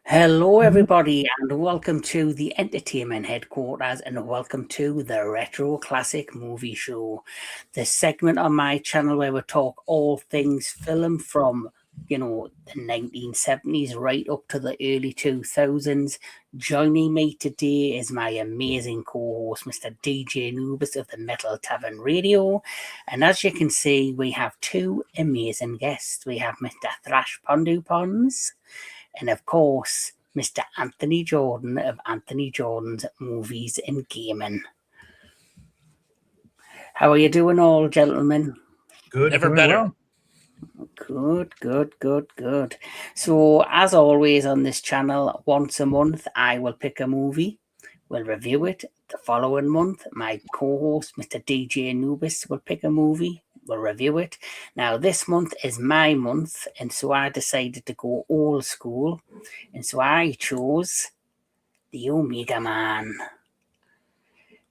Hello, everybody, and welcome to the entertainment headquarters, and welcome to the Retro Classic Movie Show, the segment on my channel where we talk all things film from, the 1970s right up to the early 2000s. Joining me today is my amazing co-host, Mr. DJ Anubis of the Metal Tavern Radio, and as you can see, we have two amazing guests. We have Mr. Thrashpondo Pons, and of course, Mr. Anthony Jordan of Anthony Jordan's Movies and Gaming. How are you doing, all gentlemen? Good. Never better. Good. So, as always on this channel, once a month, I will pick a movie, we'll review it. The following month, my co-host, Mr. DJ Anubis, will pick a movie, we'll review it. Now, this month is my month, and so I decided to go old school, and so I chose The Omega Man.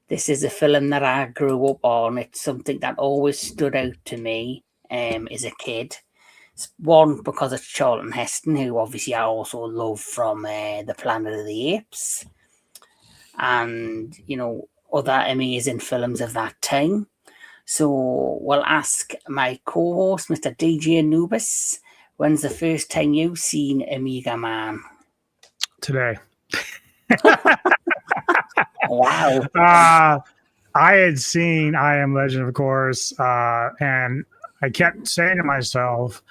This is a film that I grew up on. It's something that always stood out to me as a kid. One, because it's Charlton Heston, who obviously I also love from the Planet of the Apes, and other amazing films of that time. So we'll ask my co-host, Mr. DJ Anubis, when's the first time you've seen Omega Man? Today. Wow. I had seen I Am Legend, of course, and I kept saying to myself,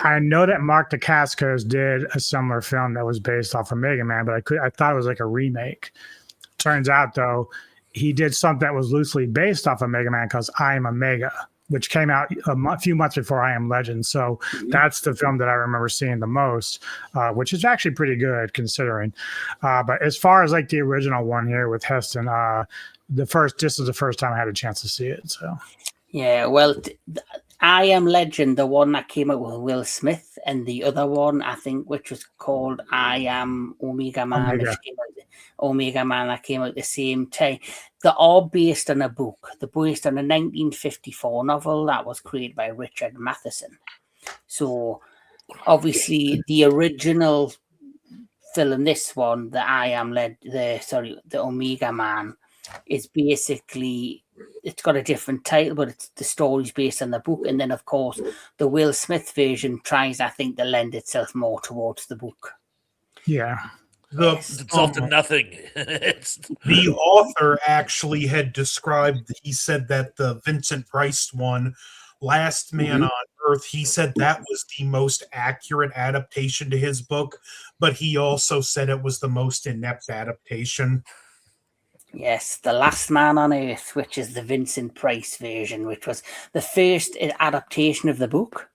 I know that Mark Dacascos did a similar film that was based off of Mega Man, but I thought it was like a remake. Turns out, though, he did something that was loosely based off of Mega Man called I Am Omega, which came out a few months before I Am Legend. So that's the film that I remember seeing the most, which is actually pretty good considering. But as far as like the original one here with Heston, this is the first time I had a chance to see it. So yeah, well, I Am Legend, the one that came out with Will Smith, and the other one, I think, which was called I Am Omega Man, Omega Man, that came out the same time. They're all based on a book. They're based on a 1954 novel that was created by Richard Matheson. So, obviously, the original film, this one, the Omega Man, is basically, it's got a different title, but the story's based on the book. And then, of course, the Will Smith version tries, I think, to lend itself more towards the book. Yeah. It's often nothing. The author actually had described, he said that the Vincent Price one, Last Man on Earth, he said that was the most accurate adaptation to his book, but he also said it was the most inept adaptation. Yes, The Last Man on Earth, which is the Vincent Price version, which was the first adaptation of the book.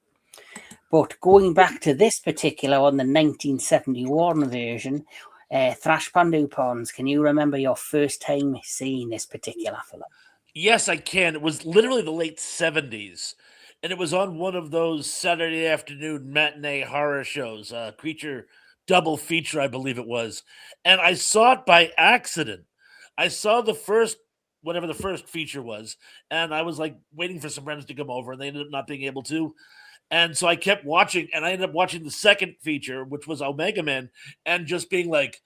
But going back to this particular one, the 1971 version, Thrashpondo Pons, can you remember your first time seeing this particular film? Yes, I can. It was literally the late 70s, and it was on one of those Saturday afternoon matinee horror shows, Creature Double Feature, I believe it was. And I saw it by accident. I saw the first, whatever the first feature was, and I was like waiting for some friends to come over, and they ended up not being able to. And so I kept watching, and I ended up watching the second feature, which was Omega Man, and just being like,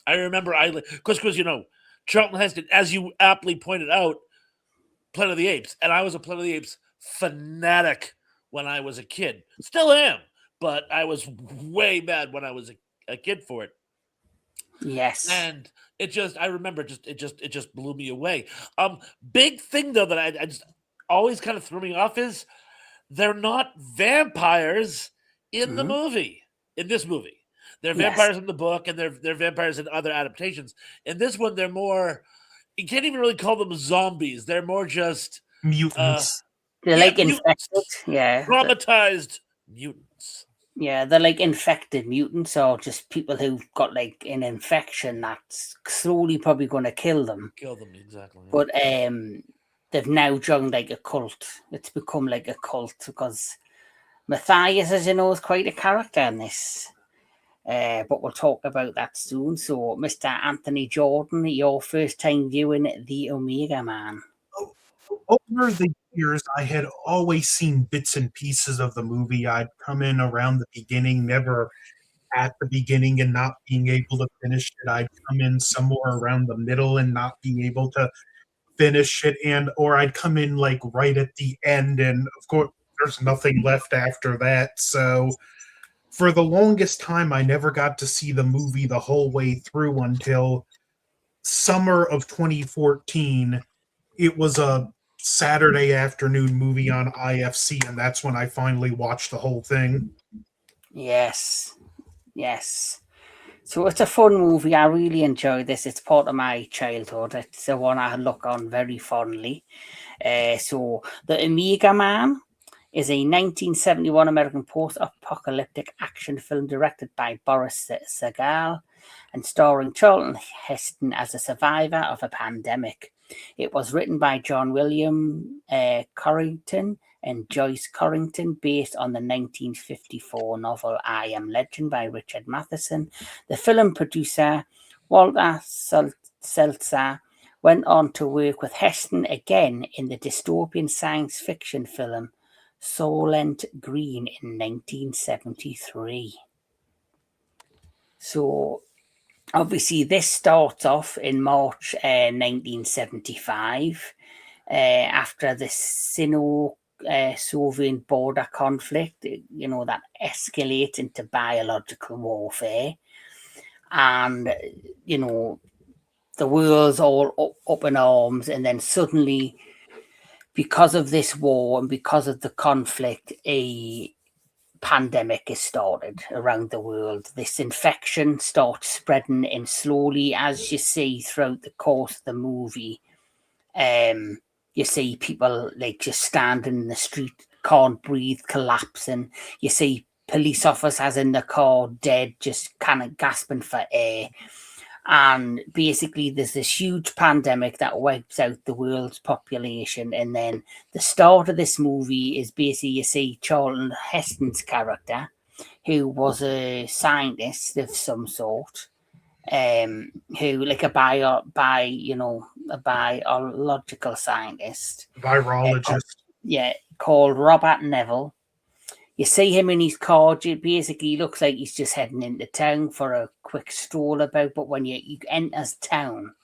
I remember, because Charlton Heston, as you aptly pointed out, Planet of the Apes, and I was a Planet of the Apes fanatic when I was a kid. Still am, but I was way mad when I was a kid for it. Yes. And I remember it just blew me away. Big thing though that I just always kind of threw me off is they're not vampires in the movie. In this movie, they're vampires in the book, and they're vampires in other adaptations. In this one, they're more. You can't even really call them zombies. They're more just mutants. They're like infected, traumatized mutants. Yeah, they're like infected mutants, or just people who've got like an infection that's slowly probably going to kill them. Exactly. Yeah. But they've now joined like a cult. It's become like a cult because Matthias, as you know, is quite a character in this. But we'll talk about that soon. So, Mr. Anthony Jordan, your first time viewing The Omega Man. Over the years, I had always seen bits and pieces of the movie. I'd come in around the beginning, never at the beginning and not being able to finish it. I'd come in somewhere around the middle and not being able to finish it, and or I'd come in like right at the end, and of course there's nothing left after that. So for the longest time, I never got to see the movie the whole way through until summer of 2014. It was a Saturday afternoon movie on IFC, and that's when I finally watched the whole thing. Yes. So it's a fun movie. I really enjoy this. It's part of my childhood. It's the one I look on very fondly. So The Omega Man is a 1971 American post-apocalyptic action film directed by Boris Sagal and starring Charlton Heston as a survivor of a pandemic. It was written by John William Corrington and Joyce Corrington, based on the 1954 novel I Am Legend by Richard Matheson. The film producer, Walter Seltzer, went on to work with Heston again in the dystopian science fiction film Soylent Green in 1973. So obviously this starts off in March 1975 after the Sino-Soviet border conflict, that escalates into biological warfare. And, the world's all up in arms, and then suddenly, because of this war and because of the conflict, a pandemic is started around the world. This infection starts spreading, and slowly, as you see throughout the course of the movie, you see people like just standing in the street, can't breathe, collapsing. You see police officers in the car dead, just kind of gasping for air. And basically there's this huge pandemic that wipes out the world's population. And then the start of this movie is basically, you see Charlton Heston's character, who was a scientist of some sort, who like a biological scientist, Virologist. called Robert Neville. You see him in his car. Basically, looks like he's just heading into town for a quick stroll about. But when you enter town,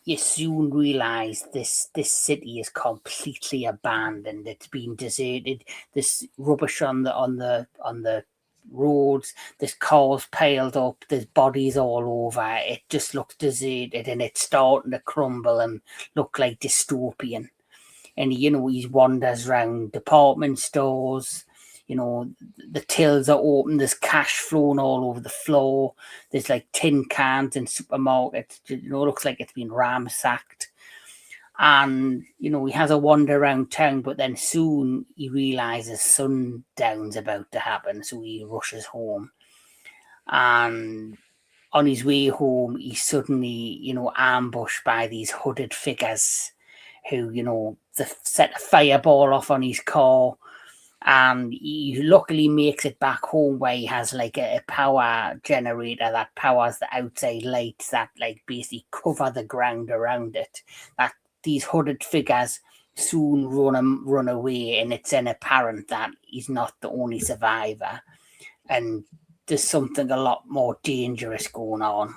you soon realise this city is completely abandoned. It's been deserted. There's rubbish on the roads. There's cars piled up. There's bodies all over. It just looks deserted, and it's starting to crumble and look like dystopian. And he wanders around department stores. The tills are open. There's cash flowing all over the floor. There's like tin cans in supermarkets. It looks like it's been ransacked. And, he has a wander around town, but then soon he realizes sundown's about to happen. So he rushes home. And on his way home, he's suddenly, ambushed by these hooded figures who, they set a fireball off on his car. And he luckily makes it back home, where he has like a power generator that powers the outside lights that like basically cover the ground around it. That these hooded figures soon run away, and it's then apparent that he's not the only survivor, and there's something a lot more dangerous going on.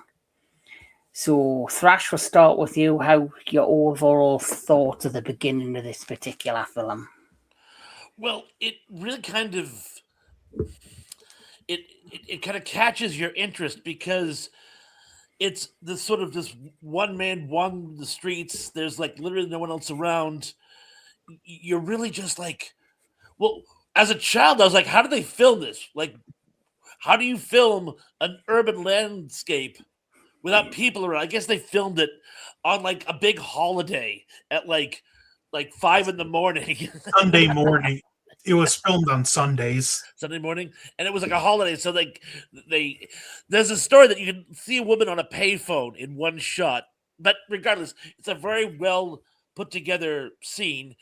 So Thrash, we'll start with you. How your overall thoughts of the beginning of this particular film? Well, it really kind of it kind of catches your interest because it's this sort of this one man wandering the streets. There's like literally no one else around. You're really just like, well, as a child, I was like, how do they film this? Like, how do you film an urban landscape without people around? I guess they filmed it on like a big holiday at like 5 a.m. Sunday morning. It was filmed on Sundays. Sunday morning, and it was like a holiday. So there's a story that you can see a woman on a payphone in one shot. But regardless, it's a very well put together scene,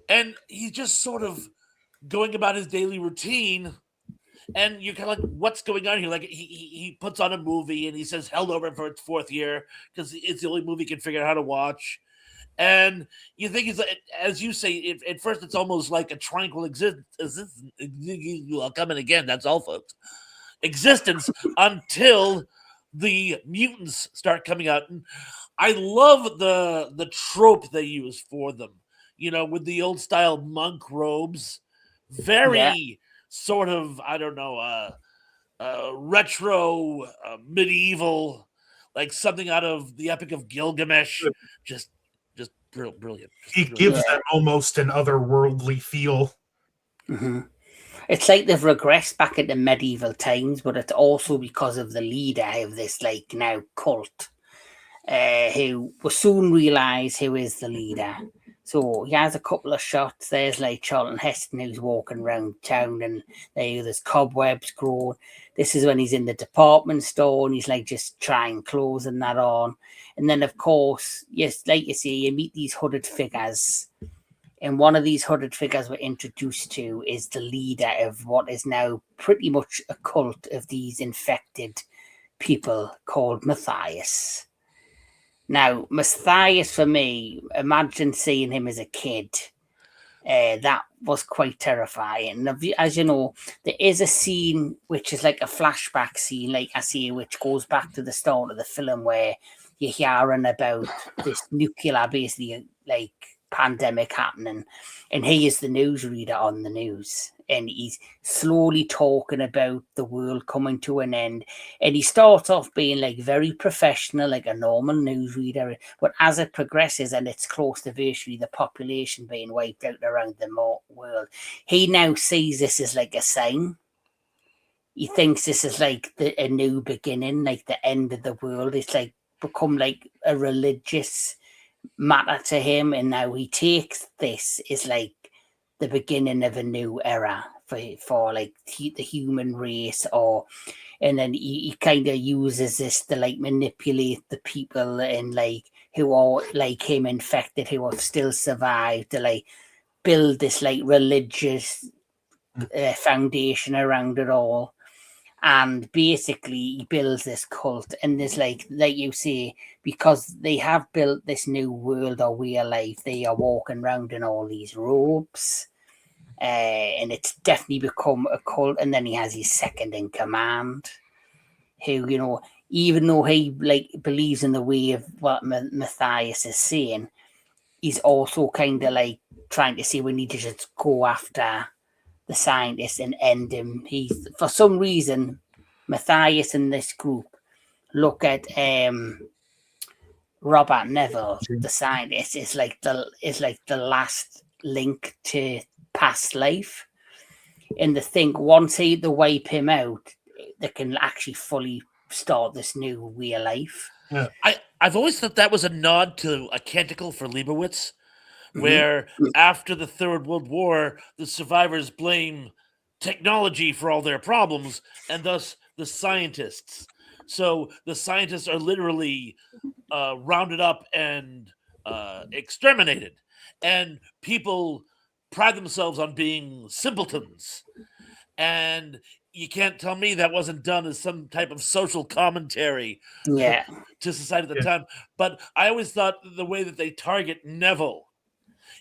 and he's just sort of going about his daily routine. And you're kind of like, what's going on here? Like he puts on a movie and he says held over for its fourth year because it's the only movie he can figure out how to watch. And you think it's, as you say, at first it's almost like a tranquil existence. I'll come in again. That's all, folks. Existence until the mutants start coming out. And I love the trope they use for them. With the old style monk robes, very sort of, I don't know, retro, medieval, like something out of the Epic of Gilgamesh. Just brilliant. It gives them almost an otherworldly feel. Mm-hmm. It's like they've regressed back into medieval times, but it's also because of the leader of this now cult, who will soon realise who is the leader. So he has a couple of shots. There's Charlton Heston who's walking around town, and there's cobwebs growing. This is when he's in the department store and he's just trying clothes and that on. And then, of course, yes, like you say, you meet these hooded figures. And one of these hooded figures we're introduced to is the leader of what is now pretty much a cult of these infected people called Matthias. Now, Matthias, for me, imagine seeing him as a kid. That was quite terrifying. As you know, there is a scene which is like a flashback scene, like I see, which goes back to the start of the film where you're hearing about this nuclear, basically, pandemic happening, and he is the newsreader on the news, and he's slowly talking about the world coming to an end, and he starts off being very professional, like a normal newsreader, but as it progresses and it's close to virtually the population being wiped out around the world, he now sees this as a sign. He thinks this is a new beginning, the end of the world. It's become a religious matter to him, and now he takes this as the beginning of a new era for the human race, and then he kind of uses this to manipulate the people and who are him infected, who have still survived, to build this religious foundation around it all. And basically he builds this cult, and there's like you say, because they have built this new world or way of life, they are walking around in all these robes, and it's definitely become a cult. And then he has his second in command, who, even though he believes in the way of what Matthias is saying, he's also kind of trying to say we need to just go after the scientist and end him. He's, for some reason, Matthias and this group look at Robert Neville, the scientist, is the last link to past life. And they think once they wipe him out, they can actually fully start this new way of life. Yeah. I've always thought that was a nod to A Canticle for Leibowitz, where after the Third World War, the survivors blame technology for all their problems, and thus the scientists. So the scientists are literally rounded up and exterminated, and people pride themselves on being simpletons. And you can't tell me that wasn't done as some type of social commentary to society at the time. But I always thought the way that they target Neville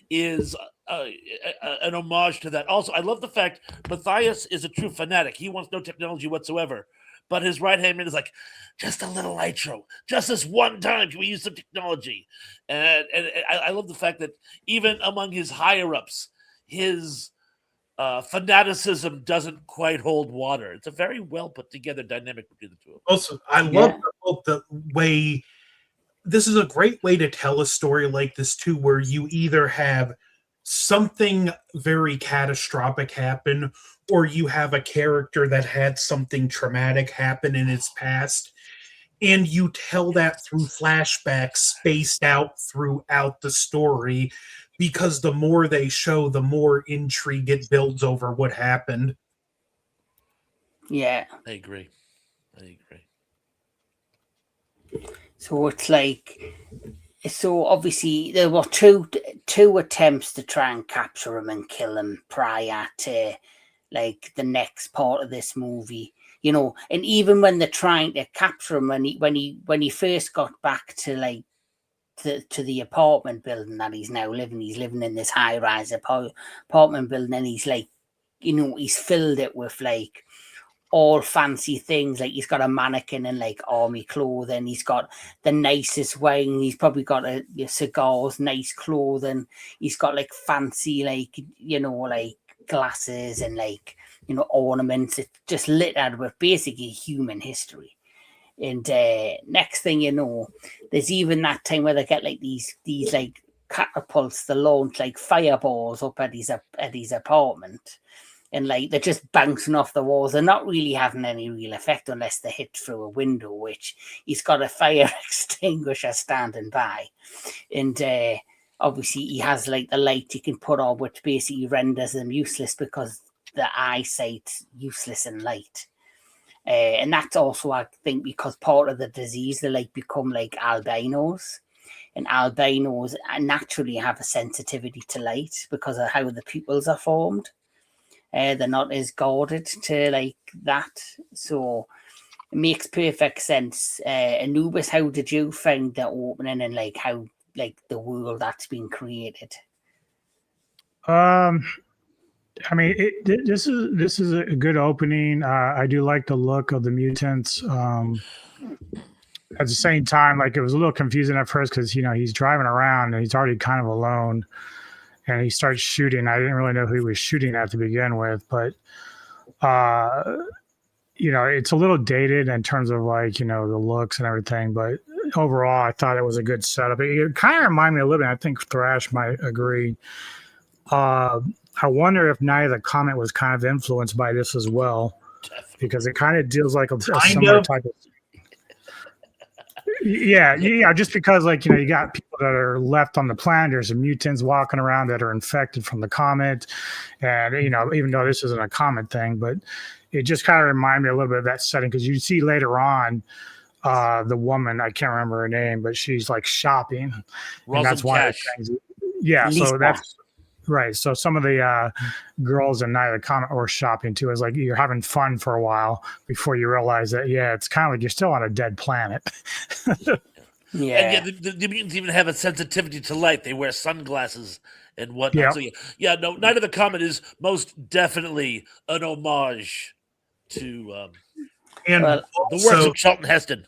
is an homage to that. Also, I love the fact Matthias is a true fanatic. He wants no technology whatsoever. But his right-hand man is like, just a little nitro. Just this one time can we use some technology? And I love the fact that even among his higher-ups, his fanaticism doesn't quite hold water. It's a very well put-together dynamic between the two of them. Also, I love the way... This is a great way to tell a story like this, too, where you either have something very catastrophic happen, or you have a character that had something traumatic happen in its past, and you tell that through flashbacks spaced out throughout the story, because the more they show, the more intrigue it builds over what happened. Yeah. I agree. So it's so obviously there were two attempts to try and capture him and kill him prior to the next part of this movie, and even when they're trying to capture him, when he first got back to to the apartment building that he's now living. He's living in this high-rise apartment building, and he's like, he's filled it with like all fancy things. Like he's got a mannequin in like army clothing. He's got the nicest wine. He's probably got cigars, nice clothing. He's got like fancy like like glasses and like ornaments. It's just littered with basically human history. And next thing you know, there's even that time where they get like these like catapults to launch like fireballs up at his apartment. And like they're just bouncing off the walls. They're not really having any real effect unless they hit through a window, which he's got a fire extinguisher standing by. And obviously he has like the light he can put on, which basically renders them useless because the eyesight's useless in light. And that's also, I think, because part of the disease, they like become like albinos. And albinos naturally have a sensitivity to light because of how the pupils are formed. They're not as guarded to like that, so it makes perfect sense. Anubis, how did you find the opening and like how like the world that's been created? I mean, this is a good opening. I do like the look of the mutants. At the same time, like it was a little confusing at first because he's driving around and he's already kind of alone. And he starts shooting. I didn't really know who he was shooting at to begin with, but it's a little dated in terms of like the looks and everything. But overall, I thought it was a good setup. It kind of reminded me a little bit. I think Thrash might agree. I wonder if Night of the Comet was kind of influenced by this as well, because it kind of deals like a similar type of. Yeah, just because like you got people that are left on the planet, there's some mutants walking around that are infected from the comet, and even though this isn't a comet thing, but it just kind of reminded me a little bit of that setting because you see later on the woman, I can't remember her name, but she's like shopping, and that's one of the things. Yeah, so that's right. So some of the girls in Night of the Comet were shopping too. It's like you're having fun for a while before you realize that, it's kind of like you're still on a dead planet. Yeah. And the mutants even have a sensitivity to light. They wear sunglasses and whatnot. Yep. So Night of the Comet is most definitely an homage to the works of Charlton Heston.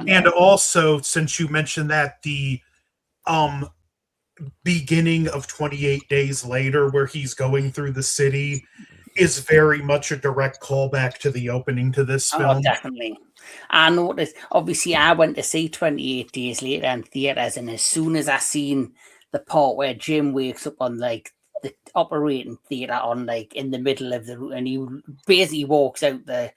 And also, since you mentioned that, the beginning of 28 Days Later, where he's going through the city, is very much a direct callback to the opening to this film. Oh, definitely. I noticed, obviously, I went to see 28 Days Later in theatres, and as soon as I seen the part where Jim wakes up on like the operating theatre on like in the middle of the room, and he basically walks out the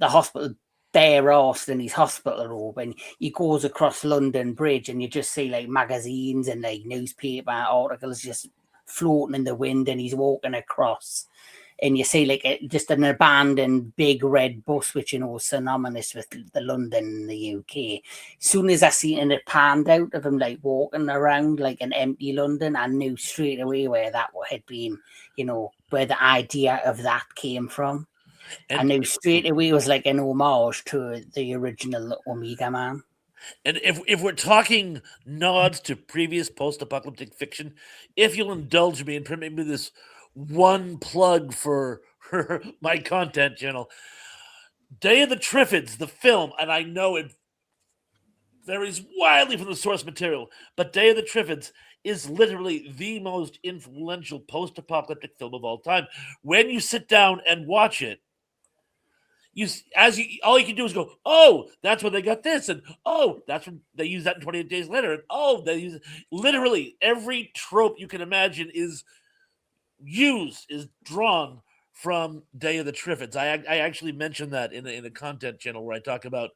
hospital bare-arsed in his hospital robe, and he goes across London Bridge, and you just see like magazines and like newspaper articles just floating in the wind, and he's walking across, and you see like just an abandoned big red bus, which is synonymous with the London in the UK. As soon as I seen it panned out of him like walking around like an empty London, I knew straight away where that had been, where the idea of that came from. And I knew straight away it was like an homage to the original Omega Man. And if we're talking nods to previous post-apocalyptic fiction, if you'll indulge me and permit me this one plug for my content channel, Day of the Triffids, the film, and I know it varies wildly from the source material, but Day of the Triffids is literally the most influential post-apocalyptic film of all time. When you sit down and watch it, all you can do is go, oh, that's when they got this, and oh, that's when they use that in 28 Days Later, and oh, they use literally every trope you can imagine is drawn from Day of the Triffids. I actually mentioned that in a content channel where I talk about.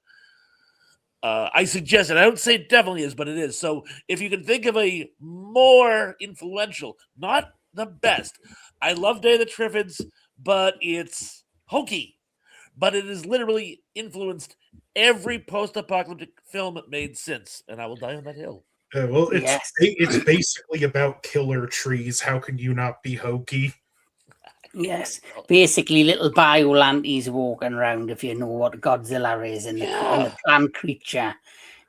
I suggest it. I don't say it definitely is, but it is. So if you can think of a more influential, not the best, I love Day of the Triffids, but it's hokey. But it has literally influenced every post-apocalyptic film made since, and I will die on that hill. Well, it's basically about killer trees. How can you not be hokey? Yes, basically little biolantes walking around, if you know what Godzilla is, and the plant creature.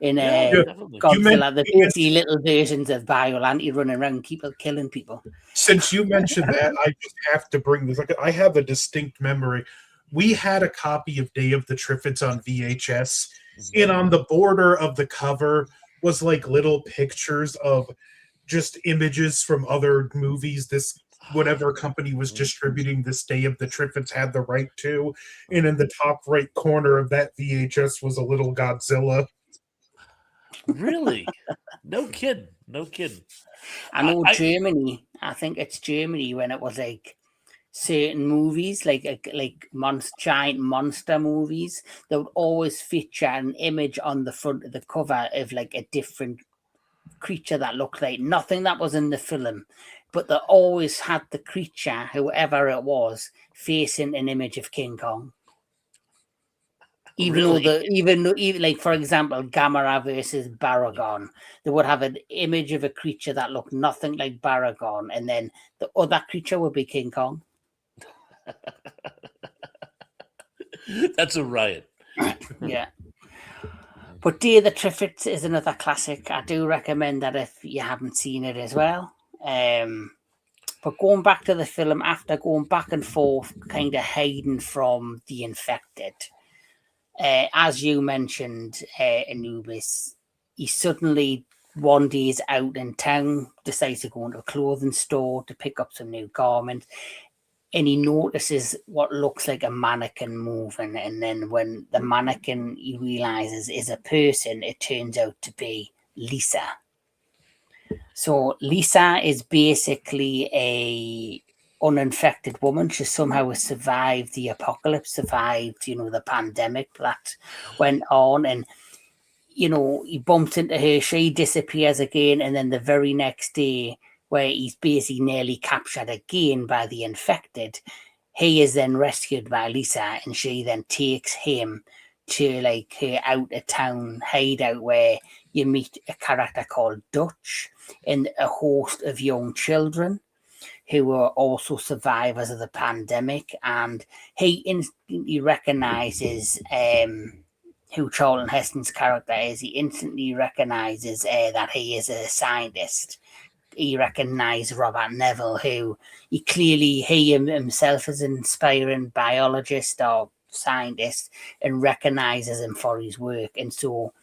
in definitely. Godzilla, the dirty little versions of Biollante running around killing people. Since you mentioned that, I just have to bring this. I have a distinct memory. We had a copy of Day of the Triffids on VHS, and on the border of the cover was like little pictures of just images from other movies this whatever company was distributing this Day of the Triffids had the right to. And in the top right corner of that VHS was a little Godzilla. Really? No kidding. No kidding. I know Germany, I think it's Germany, when it was like certain movies, like giant monster movies, they would always feature an image on the front of the cover of like a different creature that looked like nothing that was in the film, but they always had the creature, whoever it was, facing an image of King Kong. Even though like, for example, Gamera versus Baragon, they would have an image of a creature that looked nothing like Baragon, and then the other creature would be King Kong. That's a riot. Yeah. But Day of the Triffids is another classic. I do recommend that if you haven't seen it as well. But going back to the film, after going back and forth, kind of hiding from the infected, as you mentioned, Anubis, he suddenly one day is out in town, decides to go into a clothing store to pick up some new garments, and he notices what looks like a mannequin moving. And then when the mannequin, he realizes, is a person, it turns out to be Lisa. So Lisa is basically a uninfected woman. She somehow has survived the apocalypse, survived, the pandemic that went on. And, he bumps into her, she disappears again. And then the very next day, where he's basically nearly captured again by the infected, he is then rescued by Lisa, and she then takes him to like her out of town hideout where you meet a character called Dutch and a host of young children who were also survivors of the pandemic. And he instantly recognizes who Charlton Heston's character is. He instantly recognizes that he is a scientist. He recognized Robert Neville, who he himself is an inspiring biologist or scientist, and recognizes him for his work. And so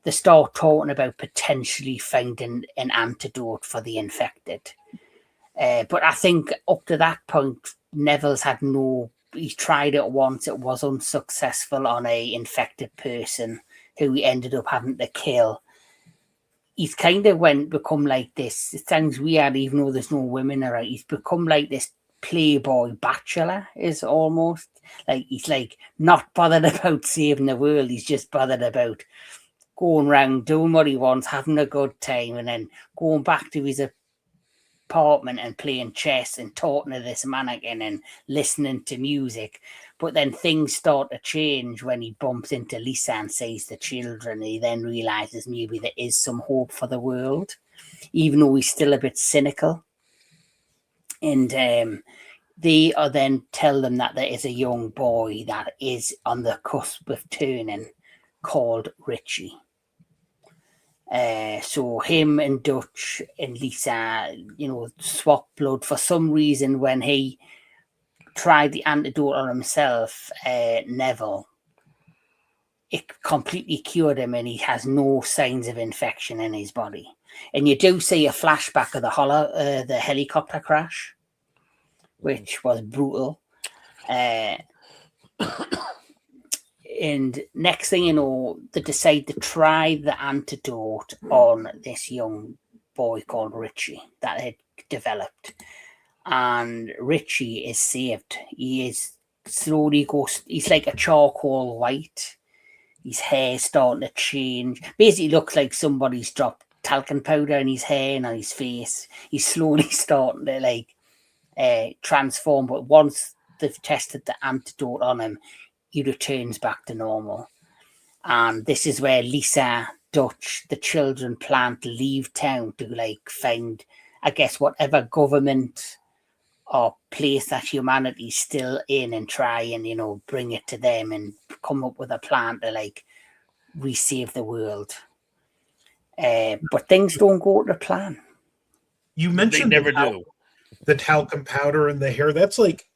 they start talking about potentially finding an antidote for the infected. But I think up to that point, Neville's he tried it once, it was unsuccessful on a infected person who he ended up having to kill. He's kind of become like this. It sounds weird, even though there's no women around. He's become like this playboy bachelor, is almost like he's like not bothered about saving the world. He's just bothered about going around doing what he wants, having a good time, and then going back to his apartment and playing chess and talking to this mannequin and listening to music. But then things start to change when he bumps into Lisa and sees the children. He then realizes maybe there is some hope for the world, even though he's still a bit cynical. And they are then tell them that there is a young boy that is on the cusp of turning, called Richie. So him and Dutch and Lisa, swap blood for some reason. When he tried the antidote on himself, Neville, it completely cured him, and he has no signs of infection in his body. And you do see a flashback of the helicopter crash, which was brutal. And next thing you know, they decide to try the antidote on this young boy called Richie that had developed. And Richie is saved. He is slowly he's like a charcoal white. His hair's starting to change. Basically looks like somebody's dropped talcum powder in his hair and on his face. He's slowly starting to transform. But once they've tested the antidote on him, he returns back to normal. And this is where Lisa, Dutch, the children plan to leave town to find, I guess, whatever government or place that humanity's still in, and try and, bring it to them and come up with a plan to we save the world. But things don't go to plan. You They mentioned never do. the talcum powder and the hair. That's like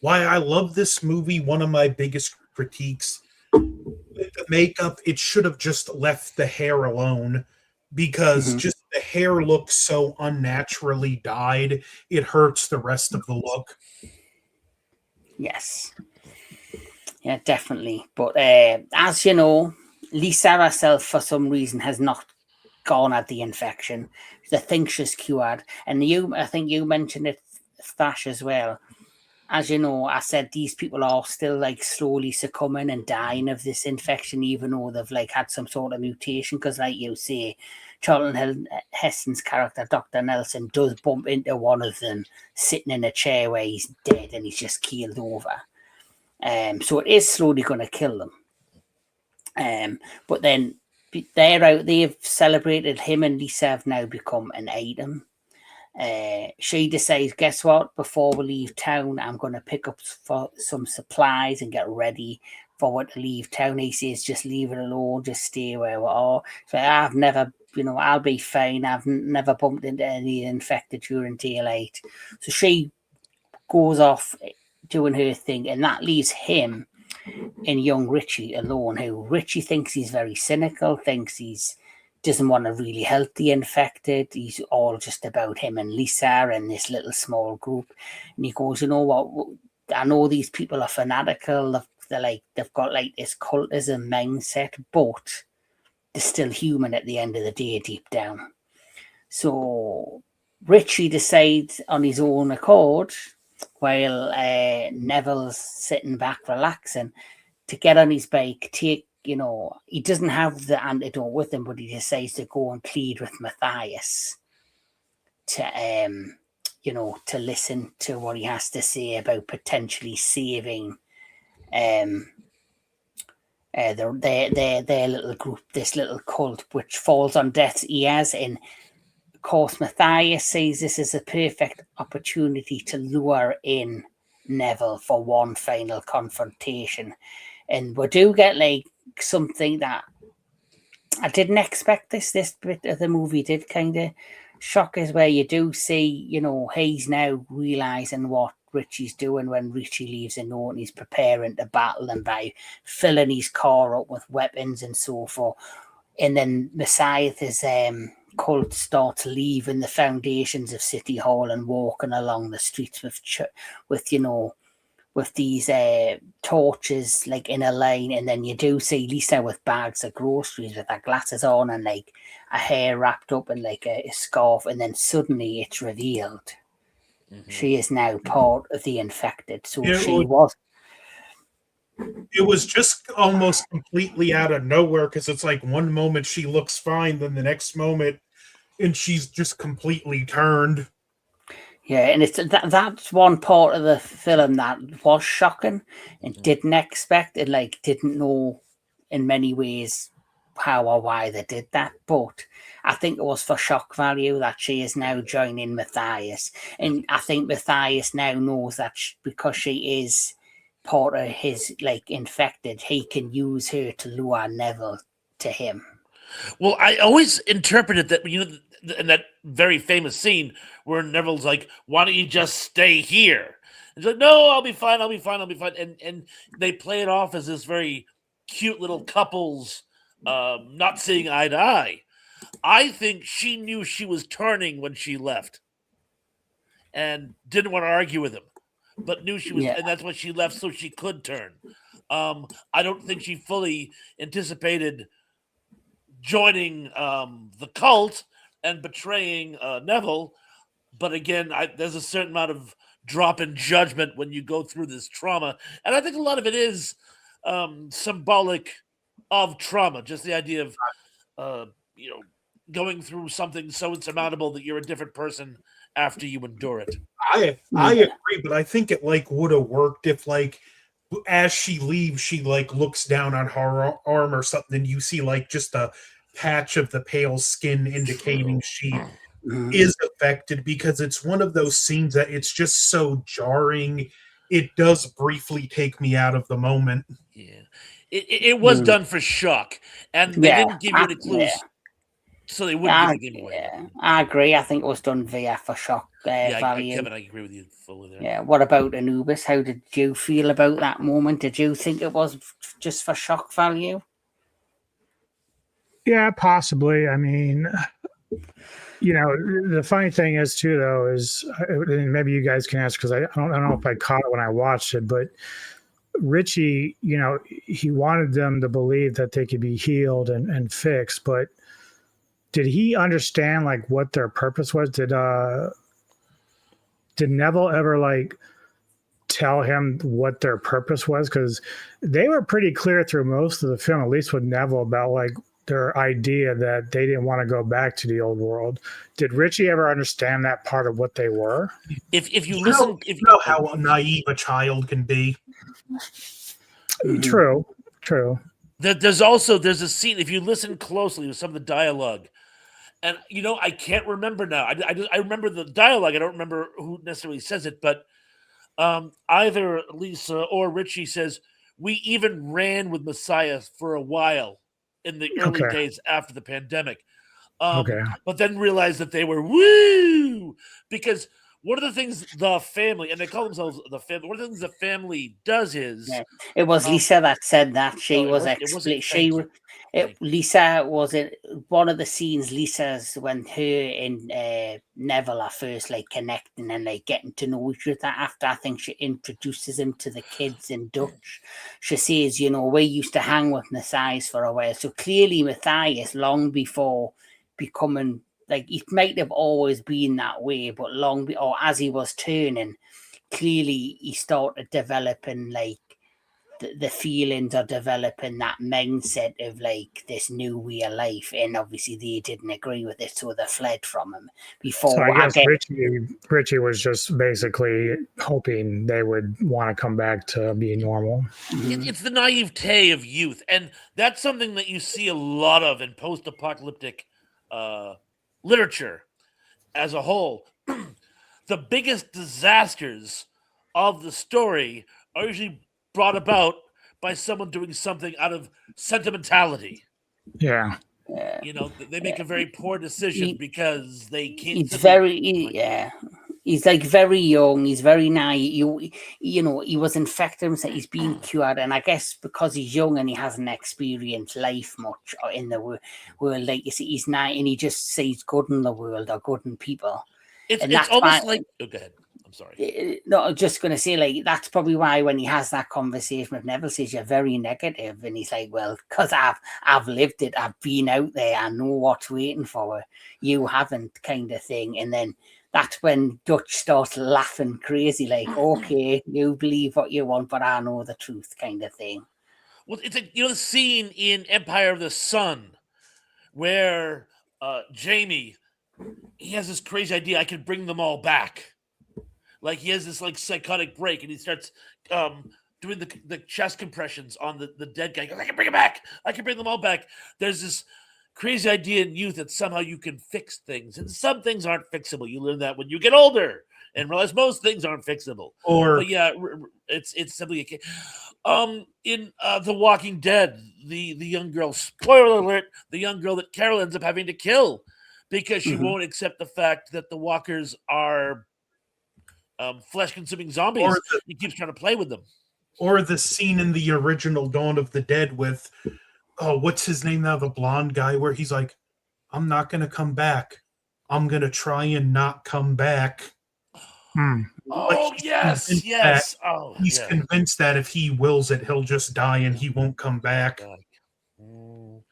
why I love this movie. One of my biggest critiques. The makeup, it should have just left the hair alone because just the hair looks so unnaturally dyed. It hurts the rest of the look. Yes. Yeah, definitely. But as you know, Lisa herself, for some reason, has not gone at the infection. They think she's cured. And I think you mentioned it, Thash, as well. As you know, I said these people are still like slowly succumbing and dying of this infection, even though they've like had some sort of mutation. Because, like you say, Charlton Heston's character, Dr. Nelson, does bump into one of them sitting in a chair where he's dead and he's just keeled over. So it is slowly going to kill them. But then they're out. They've celebrated. Him and Lisa have now become an item. She decides, guess what? Before we leave town, I'm going to pick up for some supplies and get ready for what to leave town. He says, just leave it alone, just stay where we are. So I've never, I'll be fine. I've never bumped into any infected during daylight. So she goes off doing her thing, and that leaves him and young Richie alone, who Richie thinks he's very cynical, thinks he's doesn't want to really help the infected. He's all just about him and Lisa and this little small group. And he goes, you know what? I know these people are fanatical. They've got like this cultism mindset, but they're still human at the end of the day, deep down. So Richie decides on his own accord, while Neville's sitting back relaxing, to get on his bike, he doesn't have the antidote with him, but he decides to go and plead with Matthias to, to listen to what he has to say about potentially saving their little group, this little cult, which falls on deaf's ears. And of course, Matthias sees this as a perfect opportunity to lure in Neville for one final confrontation. And we do get like something that I didn't expect. This bit of the movie did kind of shock us, where you do see, he's now realizing what Richie's doing when Richie leaves a note and he's preparing to battle them by filling his car up with weapons and so forth. And then Messiah's cult starts leaving the foundations of City Hall and walking along the streets with these torches like in a line, and then you do see Lisa with bags of groceries with her glasses on and like a hair wrapped up in like a scarf, and then suddenly it's revealed she is now part of the infected. So it was just almost completely out of nowhere, because it's like one moment she looks fine, then the next moment and she's just completely turned. Yeah, and it's that's one part of the film that was shocking and didn't expect it, like didn't know in many ways how or why they did that. But I think it was for shock value that she is now joining Matthias. And I think Matthias now knows that because she is part of his like infected, he can use her to lure Neville to him. Well, I always interpreted that, in that very famous scene where Neville's like, why don't you just stay here? He's like, no, I'll be fine. And they play it off as this very cute little couples not seeing eye to eye. I think she knew she was turning when she left and didn't want to argue with him, but knew she was, and that's why she left, so she could turn. I don't think she fully anticipated joining the cult and betraying Neville. But again, there's a certain amount of drop in judgment when you go through this trauma. And I think a lot of it is symbolic of trauma. Just the idea of, going through something so insurmountable that you're a different person after you endure it. I agree, but I think it like would have worked if like as she leaves, she like looks down on her arm or something, and you see like just a patch of the pale skin indicating she is affected, because it's one of those scenes that it's just so jarring. It does briefly take me out of the moment. Yeah. It was done for shock, and they didn't give you any clues, so they wouldn't give the game away. Yeah, I agree. I think it was done via for shock value. Kevin, I agree with you fully there. Yeah. What about Anubis? How did you feel about that moment? Did you think it was just for shock value? Yeah, possibly. I mean, the funny thing is too, though, is and maybe you guys can answer because I don't know if I caught it when I watched it, but Richie, he wanted them to believe that they could be healed and fixed, but did he understand like what their purpose was? Did Neville ever like tell him what their purpose was? Because they were pretty clear through most of the film, at least with Neville, about like their idea that they didn't want to go back to the old world. Did Richie ever understand that part of what they were? If you listen, you know how naive a child can be. True. There's a scene, if you listen closely to some of the dialogue, and I can't remember now. I remember the dialogue. I don't remember who necessarily says it, but either Lisa or Richie says, "We even ran with Messiah for a while in the early days after the pandemic." But then realized that they were woo, because one of the things the family, and they call themselves the family, one of the things the family does is it was Lisa that said that. She was Lisa was in one of the scenes. Lisa's when her and Neville are first like connecting and like getting to know each other. After I think she introduces him to the kids in Dutch, she says, we used to hang with Matthias for a while. So clearly Matthias, long before becoming like, it might have always been that way, but or as he was turning, clearly he started developing like the feelings or developing that mindset of like this new way of life, and obviously they didn't agree with it, so they fled from him. Before, so I guess Richie was just basically hoping they would want to come back to be normal. It's the naivete of youth, and that's something that you see a lot of in post-apocalyptic literature as a whole. The biggest disasters of the story are usually brought about by someone doing something out of sentimentality. Yeah. They make a very poor decision because they can't. He's like very young. He's very naive. He was infected, so he's being cured. And I guess because he's young and he hasn't experienced life much in the world, like you see, he's naive and he just sees good in the world or good in people. It's almost like. Oh, go ahead. I'm sorry. No, I'm just going to say, like, that's probably why when he has that conversation with Neville, says you're very negative, and he's like, well, because I've lived it, I've been out there, I know what's waiting for her. You haven't, kind of thing. And then that's when Dutch starts laughing crazy, like, okay, you believe what you want, but I know the truth, kind of thing. Well, it's the scene in Empire of the Sun where Jamie, he has this crazy idea, I can bring them all back. Like he has this like psychotic break, and he starts doing the chest compressions on the dead guy. He goes, I can bring him back. I can bring them all back. There's this crazy idea in youth that somehow you can fix things, and some things aren't fixable. You learn that when you get older and realize most things aren't fixable. But yeah, it's simply in The Walking Dead, the young girl. Spoiler alert: the young girl that Carol ends up having to kill because she won't accept the fact that the walkers are flesh-consuming zombies. He keeps trying to play with them. Or the scene in the original Dawn of the Dead with, what's his name now? The blonde guy, where he's like, I'm not going to come back. I'm going to try and not come back. Oh, yes. He's convinced that if he wills it, he'll just die and he won't come back.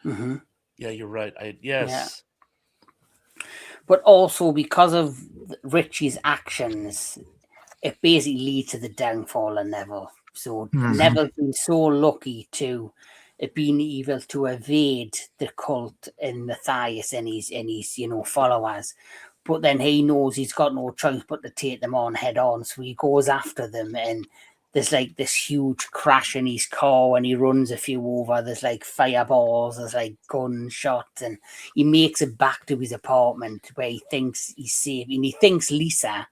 Yeah, you're right. Yes. Yeah. But also because of Richie's actions, it basically leads to the downfall of Neville. So Neville's been so lucky to have been able to evade the cult and Matthias and his followers. But then he knows he's got no choice but to take them on head on. So he goes after them, and there's like this huge crash in his car when he runs a few over. There's like fireballs, there's like gunshots, and he makes it back to his apartment where he thinks he's safe. And he thinks Lisa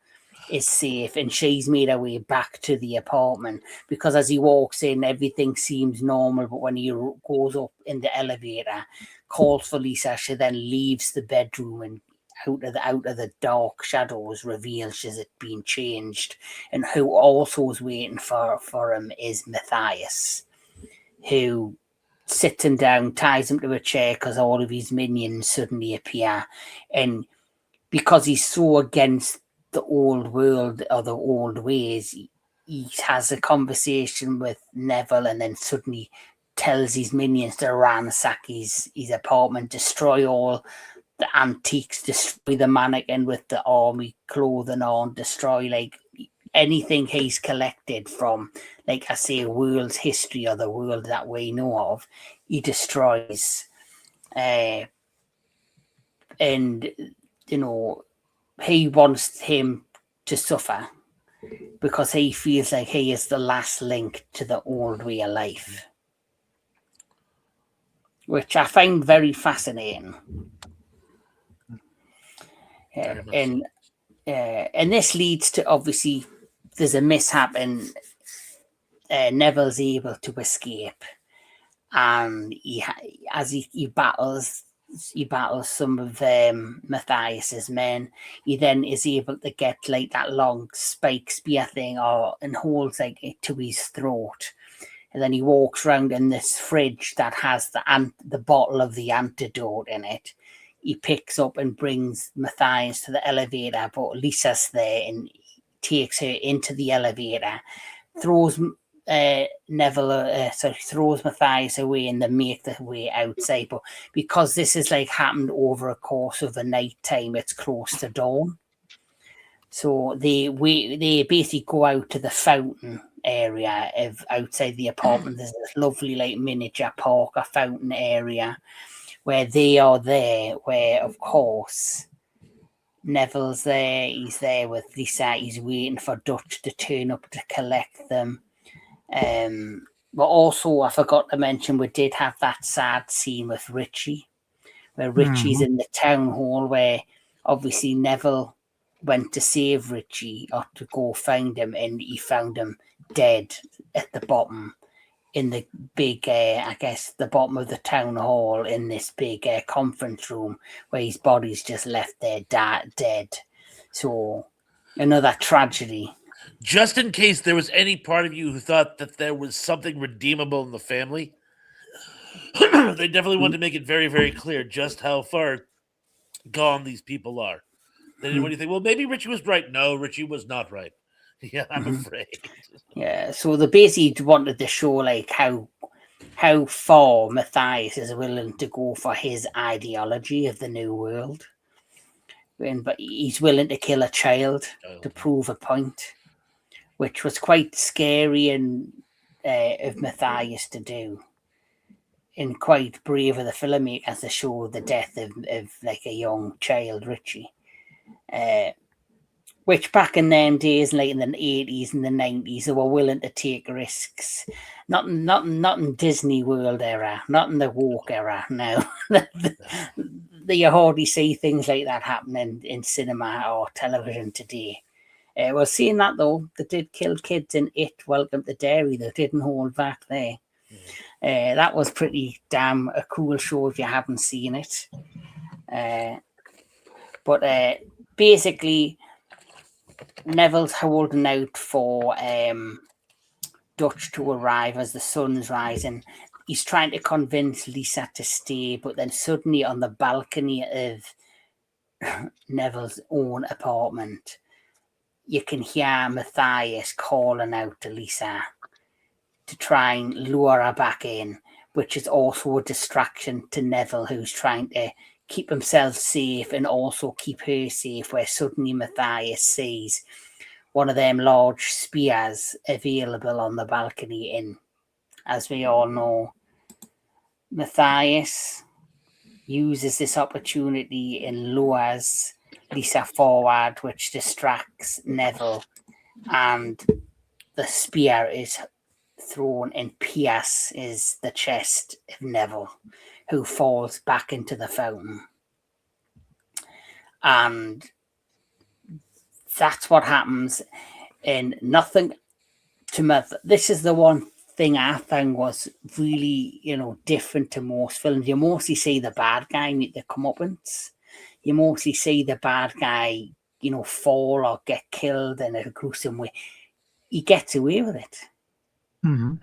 is safe, and she's made her way back to the apartment, because as he walks in, everything seems normal, but when he goes up in the elevator, calls for Lisa, she then leaves the bedroom and out of the dark shadows reveals she's been changed, and who also is waiting for him is Matthias, who sits him down, ties him to a chair because all of his minions suddenly appear, and because he's so against the old world or the old ways, he has a conversation with Neville and then suddenly tells his minions to ransack his apartment, destroy all the antiques, destroy the mannequin with the army clothing on, destroy like anything he's collected from, like I say, world's history or the world that we know of, he destroys. And, you know, he wants him to suffer because he feels like he is the last link to the old way of life, which I find very fascinating. And this leads to, obviously, there's a mishap and Neville's able to escape, and he battles some of Matthias's men. He then is able to get like that long spike spear thing and holds like it to his throat, and then he walks around in this fridge that has the bottle of the antidote in it. He picks up and brings Matthias to the elevator, but Lisa's there and takes her into the elevator, throws throws Matthias away and they make their way outside. But because this is like happened over a course of the night time, it's close to dawn. So they basically go out to the fountain area of outside the apartment. There's this lovely like miniature park, a fountain area where they are there, where of course Neville's there. He's there with Lisa. He's waiting for Dutch to turn up to collect them. But also, I forgot to mention, we did have that sad scene with Richie, where Richie's in the town hall, where obviously Neville went to save Richie or to go find him, and he found him dead at the bottom in the big, I guess, the bottom of the town hall in this big conference room where his body's just left there dead. So, another tragedy. Just in case there was any part of you who thought that there was something redeemable in the family, they definitely wanted to make it very, very clear just how far gone these people are. They didn't want you to think, well, maybe Richie was right. No, Richie was not right. Yeah, I'm afraid. Yeah, so they basically wanted to show like how far Matthias is willing to go for his ideology of the new world. But he's willing to kill a child to prove a point, which was quite scary and of Matthias to do, and quite brave of the filmmakers to show the death of like a young child, Richie. Which back in them days, like in the 80s and the 90s, they were willing to take risks. Not in Disney World era, not in the woke era, no. You hardly see things like that happening in cinema or television today. Well, seeing that though, they did kill kids in It, Welcome to Derry. They didn't hold back there. That was pretty damn a cool show if you haven't seen it. But basically, Neville's holding out for Dutch to arrive as the sun's rising. He's trying to convince Lisa to stay, but then suddenly on the balcony of Neville's own apartment, you can hear Matthias calling out to Lisa to try and lure her back in, which is also a distraction to Neville, who's trying to keep himself safe and also keep her safe, where suddenly Matthias sees one of them large spears available on the balcony. And as we all know, Matthias uses this opportunity and lures Lisa forward, which distracts Neville, and the spear is thrown and pierces the chest of Neville, who falls back into the fountain. And that's what happens, and nothing to me. This is the one thing I found was really, different to most films. You mostly see the bad guy meet the comeuppance. You mostly see the bad guy, fall or get killed in a gruesome way. He gets away with it. Mm-hmm.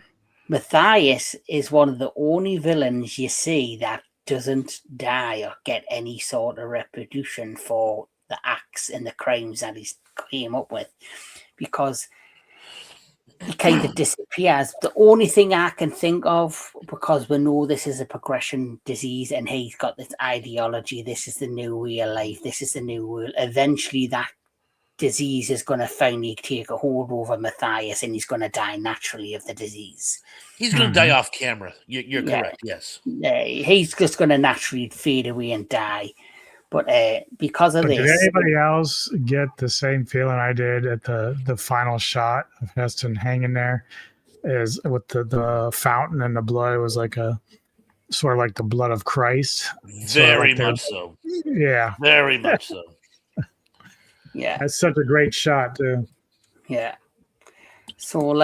Matthias is one of the only villains you see that doesn't die or get any sort of retribution for the acts and the crimes that he came up with, because he kind of disappears. The only thing I can think of, because we know this is a progression disease and he's got this ideology, this is the new way of life, this is the new world. Eventually that disease is going to finally take a hold over Matthias and he's going to die naturally of the disease. He's going to die off camera. You're correct, yes. He's just going to naturally fade away and die. But because of this... Did anybody else get the same feeling I did at the final shot of Heston hanging there? Is with the fountain and the blood was like a sort of like the blood of Christ. Very much so. Yeah. Very much so. Yeah. That's such a great shot, too. Yeah. So,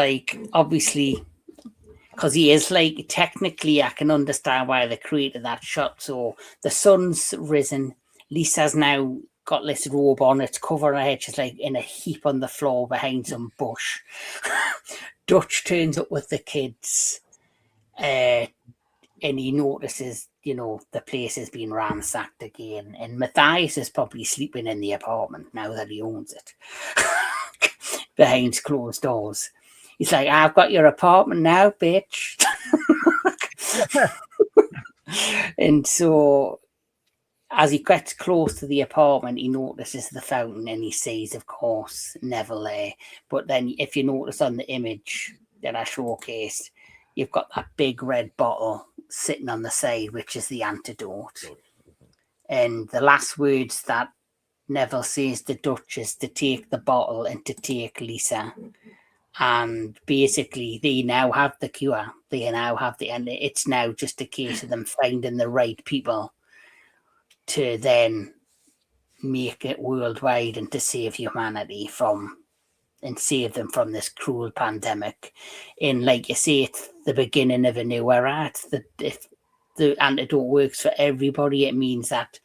obviously, because he is, technically, I can understand why they created that shot. So, the sun's risen. Lisa's now got this robe on. It's covering her head. She's, in a heap on the floor behind some bush. Dutch turns up with the kids. And he notices, the place has been ransacked again. And Matthias is probably sleeping in the apartment now that he owns it. Behind closed doors. He's like, I've got your apartment now, bitch. And so, as he gets close to the apartment, he notices the fountain and he sees, of course, Neville there. But then if you notice on the image that I showcased, you've got that big red bottle sitting on the side, which is the antidote. And the last words that Neville says to Dutch is to take the bottle and to take Lisa. And basically, they now have the cure. They now have and it's now just a case of them finding the right people to then make it worldwide and to save humanity and save them from this cruel pandemic. And like you say, it's the beginning of a new era. If the antidote works for everybody, it means that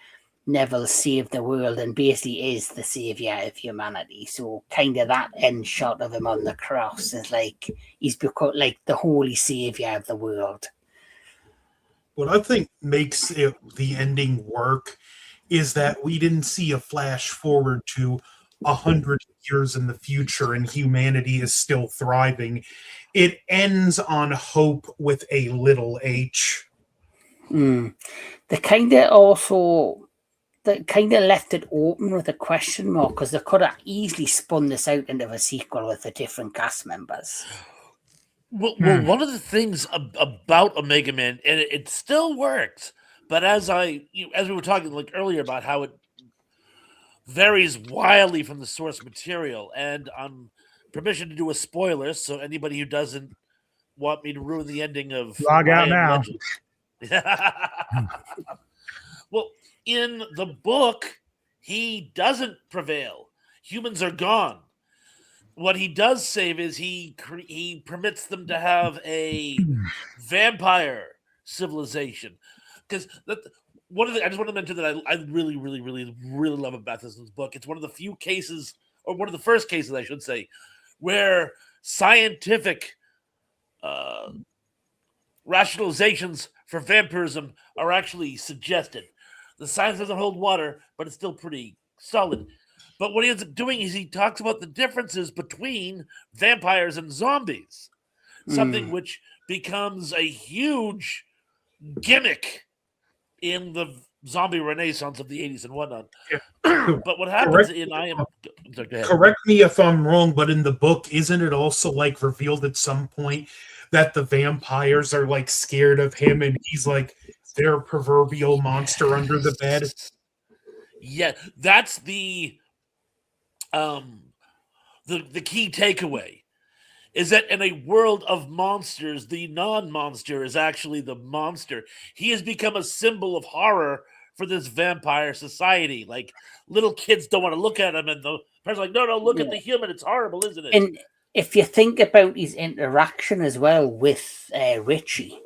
Neville saved the world and basically is the savior of humanity. So kind of that end shot of him on the cross is he's become the holy savior of the world. What I think makes the ending work is that we didn't see a flash forward to 100 years in the future and humanity is still thriving. It ends on hope with a little h. They kind of left it open with a question mark, because they could have easily spun this out into a sequel with the different cast members. Well, one of the things about Omega Man, and it still works, but as we were talking earlier about how it varies wildly from the source material, and on permission to do a spoiler, so anybody who doesn't want me to ruin the ending of log out now. Well, in the book, he doesn't prevail. Humans are gone. What he does save is he permits them to have a vampire civilization. Because I just want to mention that I really, really, really, really love about this book. It's one of the few cases, or one of the first cases, I should say, where scientific rationalizations for vampirism are actually suggested. The science doesn't hold water, but it's still pretty solid. But what he ends up doing is he talks about the differences between vampires and zombies, something which becomes a huge gimmick in the zombie renaissance of the 80s and whatnot. Yeah. But what happens correct me if I'm wrong, but in the book, isn't it also revealed at some point that the vampires are scared of him and he's their proverbial monster under the bed? Yeah, that's the key takeaway, is that in a world of monsters, the non-monster is actually the monster. He has become a symbol of horror for this vampire society. Like little kids don't want to look at him, and the parents are like, no, look at the human. It's horrible, isn't it? And if you think about his interaction as well with Richie,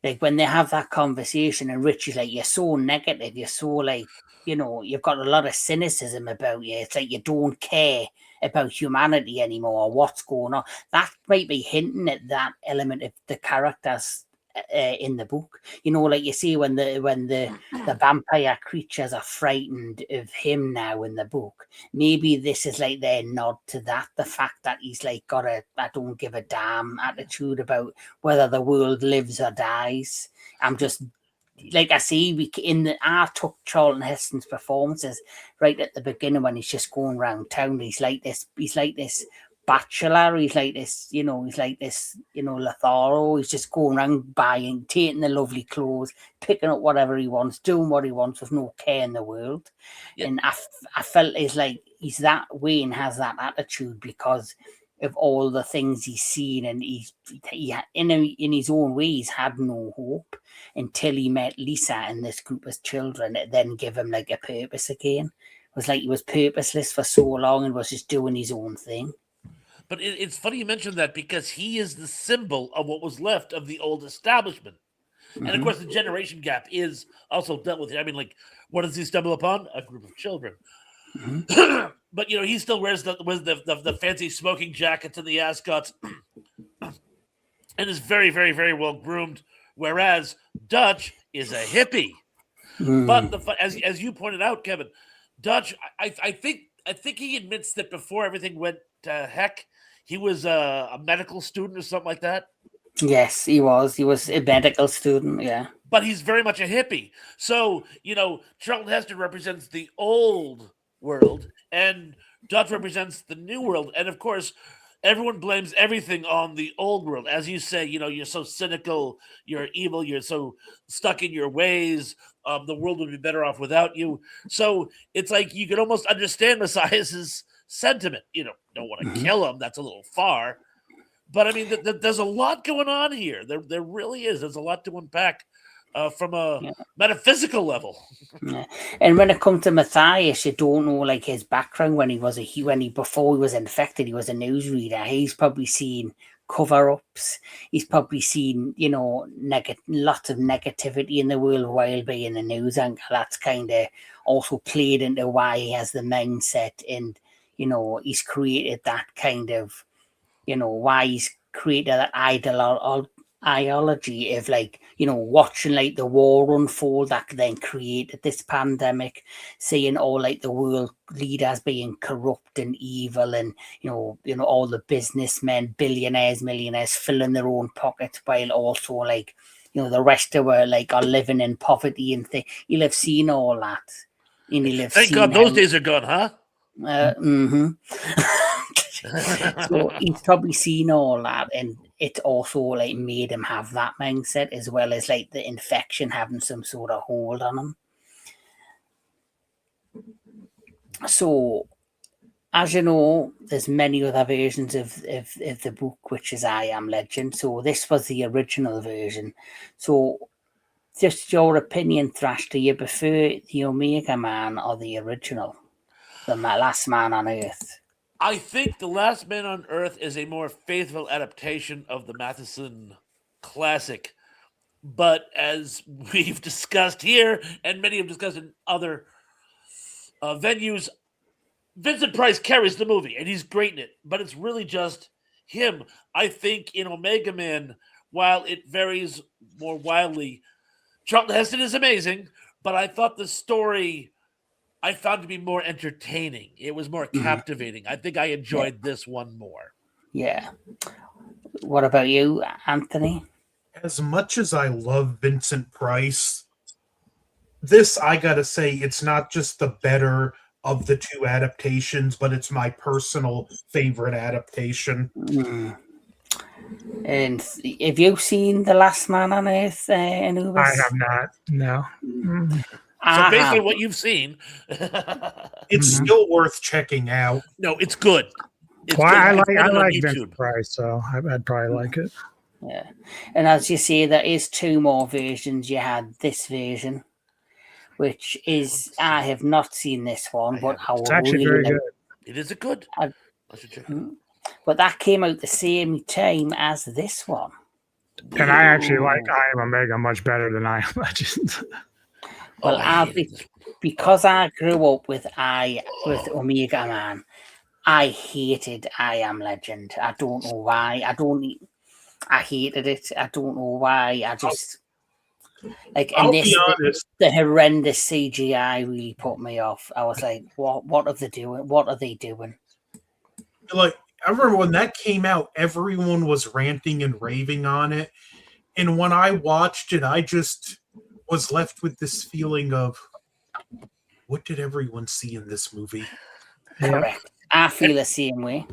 like when they have that conversation and Richie's like, you're so negative, you're so like, you've got a lot of cynicism about you. It's like you don't care about humanity anymore or what's going on. That might be hinting at that element of the characters in the book. Like you see when the vampire creatures are frightened of him now in the book. Maybe this is like their nod to that, the fact that he's like got a I don't give a damn attitude about whether the world lives or dies. I'm just like I see I took Charlton Heston's performances right at the beginning when he's just going around town. He's like this bachelor, he's like this Lotharo. He's just going around buying, taking the lovely clothes, picking up whatever he wants, doing what he wants with no care in the world. Yeah. And I felt it's like he's that way and has that attitude because of all the things he's seen, and he in his own way he's had no hope until he met Lisa and this group of children. It then gave him like a purpose again. It was like he was purposeless for so long and was just doing his own thing. But it's funny you mentioned that because he is the symbol of what was left of the old establishment. Mm-hmm. And of course, the generation gap is also dealt with. I mean, like, what does he stumble upon? A group of children. Mm-hmm. But, he still wears the fancy smoking jackets and the ascots and is very, very, very well groomed, whereas Dutch is a hippie. Mm. But as you pointed out, Kevin, Dutch, I think he admits that before everything went to heck, he was a medical student or something like that. Yes, he was. He was a medical student, yeah. But he's very much a hippie. So, Charlton Heston represents the old world and Dutch represents the new world. And of course, everyone blames everything on the old world. As you say, you're so cynical, you're evil, you're so stuck in your ways. The world would be better off without you. So it's like you could almost understand Messiah's sentiment. Don't want to kill him. That's a little far. But I mean, there's a lot going on here. There really is. There's a lot to unpack from a metaphysical level. Yeah. And when it comes to Matthias, you don't know like his background when before he was infected, he was a newsreader. He's probably seen cover-ups. He's probably seen, lots of negativity in the world while being a news anchor. That's kind of also played into why he has the mindset, and he's created that kind of, why he's created that ideology of watching like the war unfold that then created this pandemic, seeing all like the world leaders being corrupt and evil, and all the businessmen, billionaires, millionaires filling their own pockets while also like the rest of us like are living in poverty and things. You'll have seen all that. And thank God those days are gone, huh? So he's probably seen all that, and it also like made him have that mindset, as well as like the infection having some sort of hold on him. So, as you know, there's many other versions of the book, which is I Am Legend. So this was the original version. So just your opinion, Thrash, do you prefer the Omega Man or the original, the Last Man on Earth? I think The Last Man on Earth is a more faithful adaptation of the Matheson classic. But as we've discussed here, and many have discussed in other venues, Vincent Price carries the movie, and he's great in it. But it's really just him. I think in Omega Man, while it varies more wildly, Charlton Heston is amazing, but I thought the story I found to be more entertaining. It was more captivating. I think I enjoyed this one more. Yeah. What about you, Anthony? As much as I love Vincent Price, this, I gotta say, it's not just the better of the two adaptations, but it's my personal favorite adaptation. And have you seen The Last Man on Earth, Anubis? I have not, no. So based on what you've seen, it's still worth checking out. No, it's good. It's good. I like YouTube. Vincent Price, so I'd probably like it. Yeah, and as you say, there is two more versions. You had this version, which is I have not seen this one, but I It's would actually very really good. It is a good. I should check it out. But that came out the same time as this one. And I actually like Ooh. I Am Omega much better than I Am Legend. Well, I hated this one. because I grew up with Omega Man, I hated I Am Legend. I don't know why. I hated it. I don't know why. I just like I'll be honest. the horrendous CGI really put me off. I was like, what are they doing? What are they doing? Like, I remember when that came out, everyone was ranting and raving on it. And when I watched it, I just was left with this feeling of, what did everyone see in this movie? Correct. I feel the same way.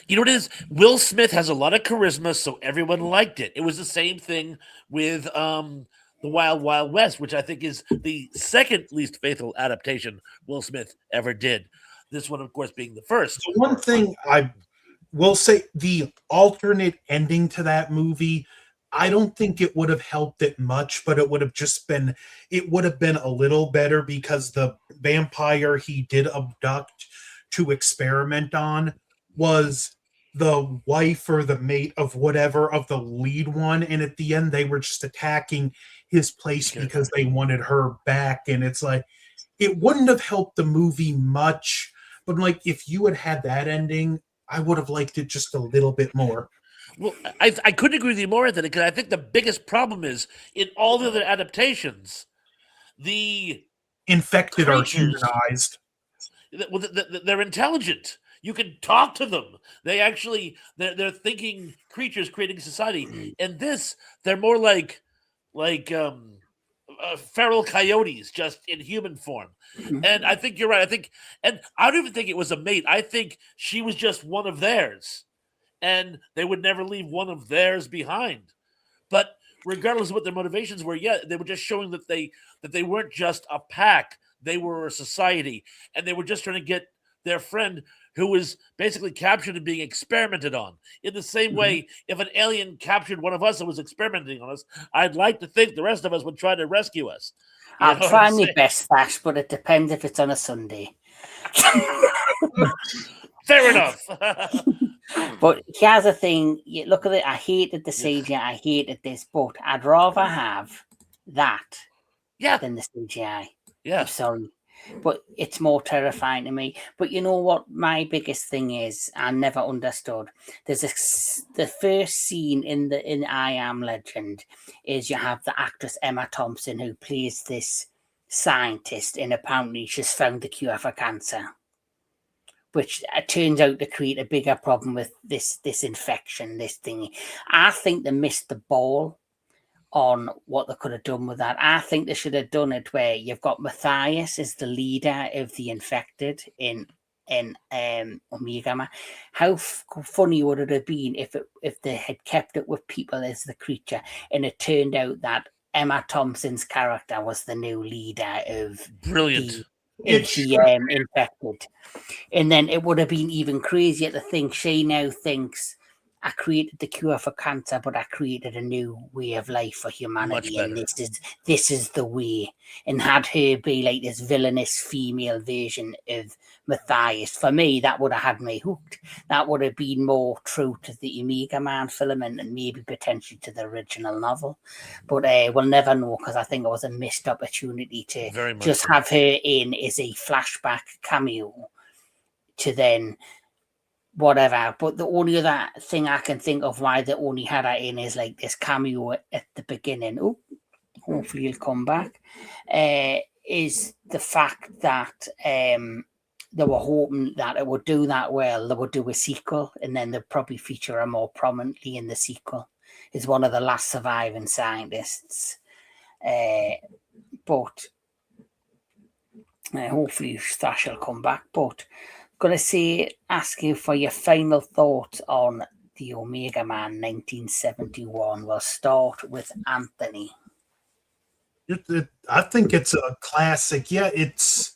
You know what it is? Will Smith has a lot of charisma, so everyone liked it. It was the same thing with the Wild Wild West, which I think is the second least faithful adaptation Will Smith ever did. This one, of course, being the first. The one thing I will say, the alternate ending to that movie, I don't think it would have helped it much, but it would have been a little better because the vampire he did abduct to experiment on was the wife or the mate of whatever of the lead one. And at the end, they were just attacking his place because they wanted her back. And it's like, it wouldn't have helped the movie much. But like, if you had that ending, I would have liked it just a little bit more. Well, I couldn't agree with you more, Anthony, because I think the biggest problem is in all the other adaptations, the infected creatures are humanized. Well, they're intelligent. You can talk to them. They're thinking creatures creating society. And this, they're more like feral coyotes, just in human form. And I think you're right. And I don't even think it was a mate. I think she was just one of theirs, and they would never leave one of theirs behind. But regardless of what their motivations were, they were just showing that they weren't just a pack. They were a society, and they were just trying to get their friend who was basically captured and being experimented on. In the same way, if an alien captured one of us and was experimenting on us, I'd like to think the rest of us would try to rescue us. I'll try my best, Thash, but it depends if it's on a Sunday. Fair enough. But here's the thing. You look at it. I hated the CGI. I hated this, but I'd rather have that than the CGI. Yeah. I'm sorry. But it's more terrifying to me. But you know what my biggest thing is? I never understood. There's the first scene in I Am Legend is you have the actress Emma Thompson who plays this scientist, and apparently she's found the cure for cancer, which turns out to create a bigger problem with this infection, this thing. I think they missed the ball on what they could have done with that. I think they should have done it where you've got Matthias as the leader of the infected in Omega Man. How funny would it have been if they had kept it with people as the creature, and it turned out that Emma Thompson's character was the new leader of Brilliant. the infected. And then it would have been even crazier to think she now thinks, I created the cure for cancer, but I created a new way of life for humanity, and this is the way. And had her be like this villainous female version of Matthias, for me, that would have had me hooked. That would have been more true to the Omega Man film and maybe potentially to the original novel. But we'll never know, because I think it was a missed opportunity to just have her in as a flashback cameo to then whatever. But the only other thing I can think of why they only had her in is like this cameo at the beginning. Oh, hopefully he'll come back. Is the fact that they were hoping that it would do that well. They would do a sequel, and then they'd probably feature her more prominently in the sequel. Is one of the last surviving scientists. But hopefully Stash will come back. But going to ask you for your final thoughts on the Omega Man 1971. We'll start with Anthony. I think it's a classic. Yeah, it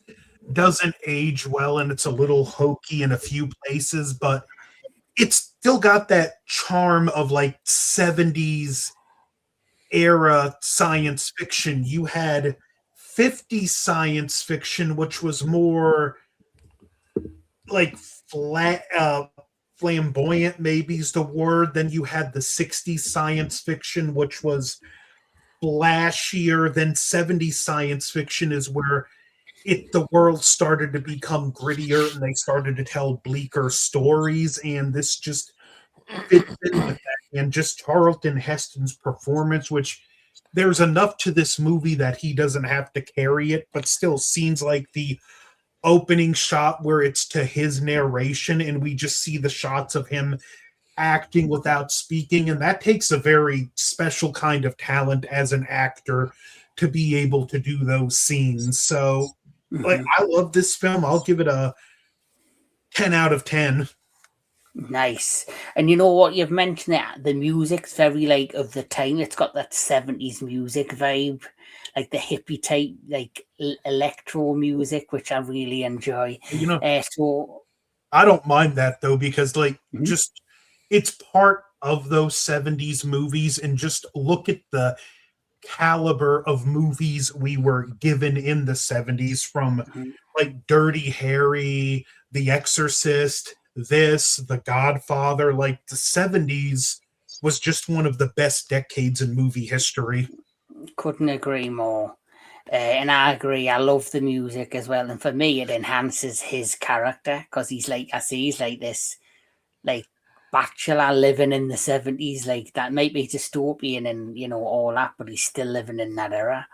doesn't age well, and it's a little hokey in a few places, but it's still got that charm of like 70s era science fiction. You had 50s science fiction, which was more like flamboyant, maybe is the word. Then you had the 60s science fiction, which was flashier. Then 70s science fiction is where the world started to become grittier and they started to tell bleaker stories, and this just fits in with that. And just Charlton Heston's performance, which there's enough to this movie that he doesn't have to carry it, but still scenes like the opening shot where it's to his narration and we just see the shots of him acting without speaking, and that takes a very special kind of talent as an actor to be able to do those scenes. So like, I love this film. I'll give it a 10 out of 10. Nice. And you know what, you've mentioned it, the music's very like of the time. It's got that 70s music vibe, like the hippie type, like electro music, which I really enjoy. You know, so I don't mind that though, because like just it's part of those 70s movies, and just look at the caliber of movies we were given in the 70s, from like Dirty Harry, The Exorcist, The Godfather. Like the 70s was just one of the best decades in movie history. Couldn't agree more. And I agree, I love the music as well, and for me it enhances his character, because he's like, I see, he's like this like bachelor living in the 70s, like that might be dystopian and you know all that, but he's still living in that era.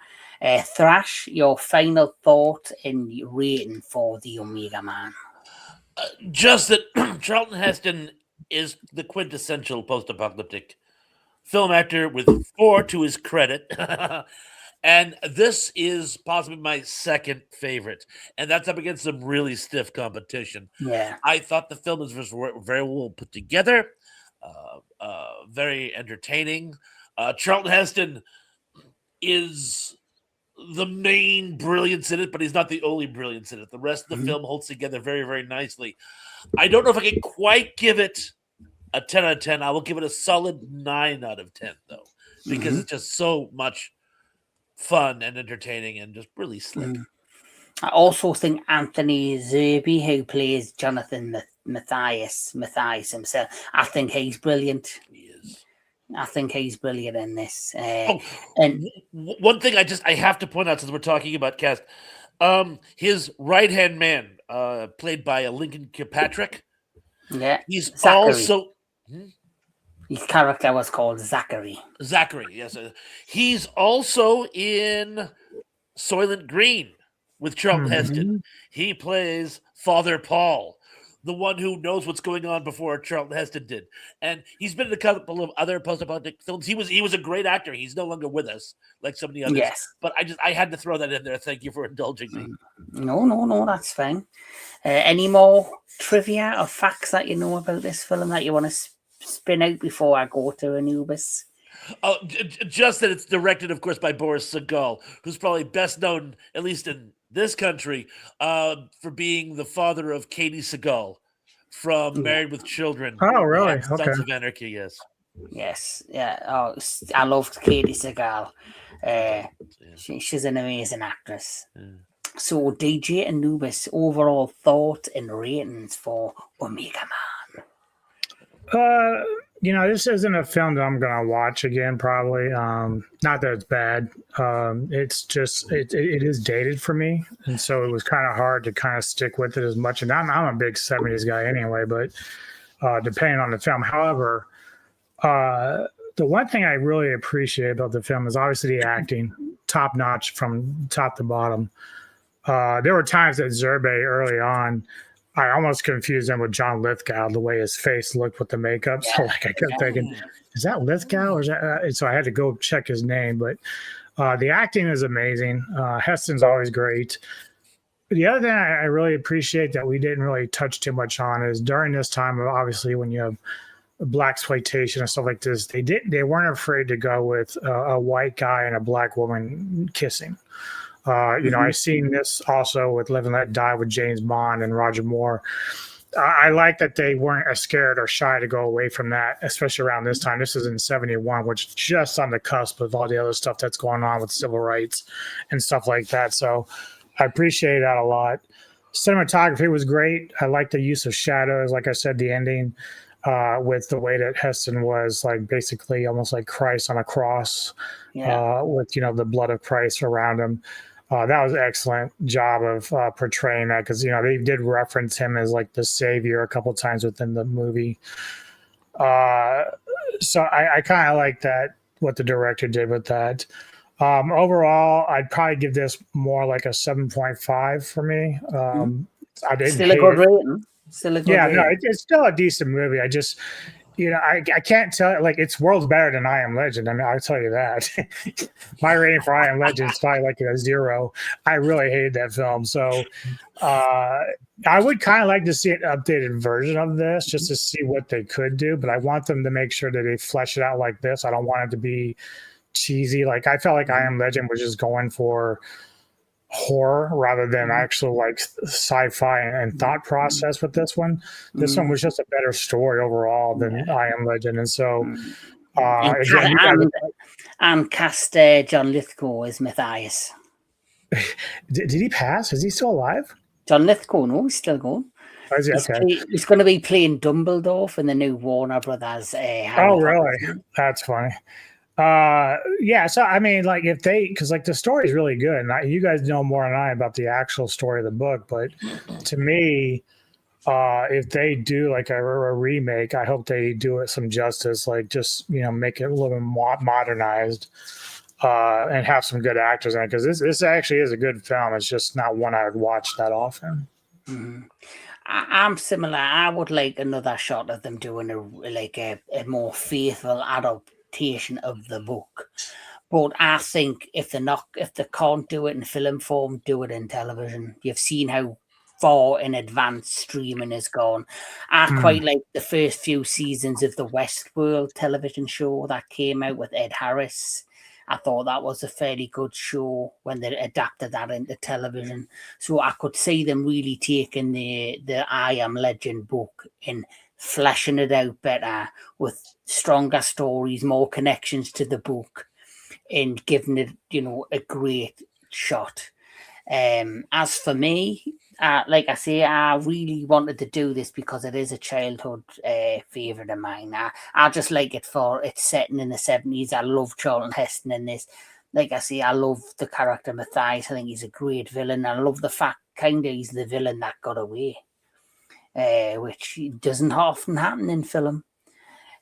Thrash, your final thought and rating for the Omega Man? Just that Charlton Heston is the quintessential post-apocalyptic film actor with 4 to his credit. And this is possibly my second favorite. And that's up against some really stiff competition. Yeah. I thought the film was very well put together, very entertaining. Charlton Heston is the main brilliance in it, but he's not the only brilliance in it. The rest of the film holds together very, very nicely. I don't know if I can quite give it a 10 out of 10. I will give it a solid 9 out of 10, though, because it's just so much fun and entertaining and just really slick. I also think Anthony Zerbe, who plays Jonathan Matthias himself, I think he's brilliant. He is. I think he's brilliant in this. And one thing I have to point out, since we're talking about cast, his right-hand man, played by Lincoln Kilpatrick. Yeah, he's Zachary. Also his character was called Zachary. Zachary, yes. He's also in Soylent Green with Charlton Heston. He plays Father Paul, the one who knows what's going on before Charlton Heston did. And he's been in a couple of other post-apocalyptic films. He was a great actor. He's no longer with us, like some of the others. Yes. But I had to throw that in there. Thank you for indulging me. No, that's fine. Any more trivia or facts that you know about this film that you want to spin out before I go to Anubis? Oh, just that it's directed, of course, by Boris Sagal, who's probably best known, at least in this country, for being the father of Katie Sagal from Married with Children. Oh, really? Okay. Sons of Anarchy, yes. Yes, yeah. Oh, I loved Katie Sagal. She's an amazing actress. Yeah. So, DJ Anubis, overall thought and ratings for Omega Man? This isn't a film that I'm going to watch again, probably. Not that it's bad. It's just, it is dated for me. And so it was kind of hard to kind of stick with it as much. And I'm a big 70s guy anyway, but depending on the film. However, the one thing I really appreciate about the film is obviously the acting, top notch from top to bottom. There were times that Zerbe early on, I almost confused him with John Lithgow, the way his face looked with the makeup. So I kept thinking, is that Lithgow? Or is that? So I had to go check his name. But the acting is amazing. Heston's always great. The other thing I really appreciate that we didn't really touch too much on is during this time, obviously, when you have blaxploitation and stuff like this, they weren't afraid to go with a white guy and a black woman kissing. I've seen this also with Live and Let Die with James Bond and Roger Moore. I like that they weren't as scared or shy to go away from that, especially around this time. This is in 71, which is just on the cusp of all the other stuff that's going on with civil rights and stuff like that. So I appreciate that a lot. Cinematography was great. I like the use of shadows. Like I said, the ending with the way that Heston was like basically almost like Christ on a cross with, the blood of Christ around him. That was an excellent job of portraying that because, they did reference him as like the savior a couple of times within the movie. So I kind of like that, what the director did with that. Overall, I'd probably give this more like a 7.5 for me. I didn't Still a good rating. It's still a decent movie. I just, I can't tell. Like, it's worlds better than I Am Legend. I mean, I'll tell you that. My rating for I Am Legend is probably like a 0. I really hated that film. So, I would kind of like to see an updated version of this just to see what they could do. But I want them to make sure that they flesh it out like this. I don't want it to be cheesy. Like, I felt like I Am Legend was just going for horror rather than actual like sci-fi and thought process with this one. This one was just a better story overall than I Am Legend, and so and cast John Lithgow as Matthias. Did he pass? Is he still alive? John Lithgow, no, he's still going. Oh, is he? Okay. He's going to be playing Dumbledore in the new Warner Brothers. Oh, really? That's funny. So I mean, like because like the story is really good, and you guys know more than I about the actual story of the book, but to me, if they do like a remake, I hope they do it some justice, like just make it a little bit modernized, and have some good actors in it, because this actually is a good film. It's just not one I would watch that often. Mm-hmm. I'm similar. I would like another shot of them doing a more faithful adaptation of the book, but I think if they can't do it in film form, do it in television. You've seen how far in advance streaming has gone. I quite like the first few seasons of the Westworld television show that came out with Ed Harris. I thought that was a fairly good show when they adapted that into television. So I could see them really taking the I Am Legend book and fleshing it out better with stronger stories, more connections to the book, and giving it, a great shot. As for me, like I say, I really wanted to do this because it is a childhood favourite of mine. I just like it for its setting in the 70s. I love Charlton Heston in this. Like I say, I love the character Matthias. I think he's a great villain. I love the fact he's the villain that got away. Which doesn't often happen in film.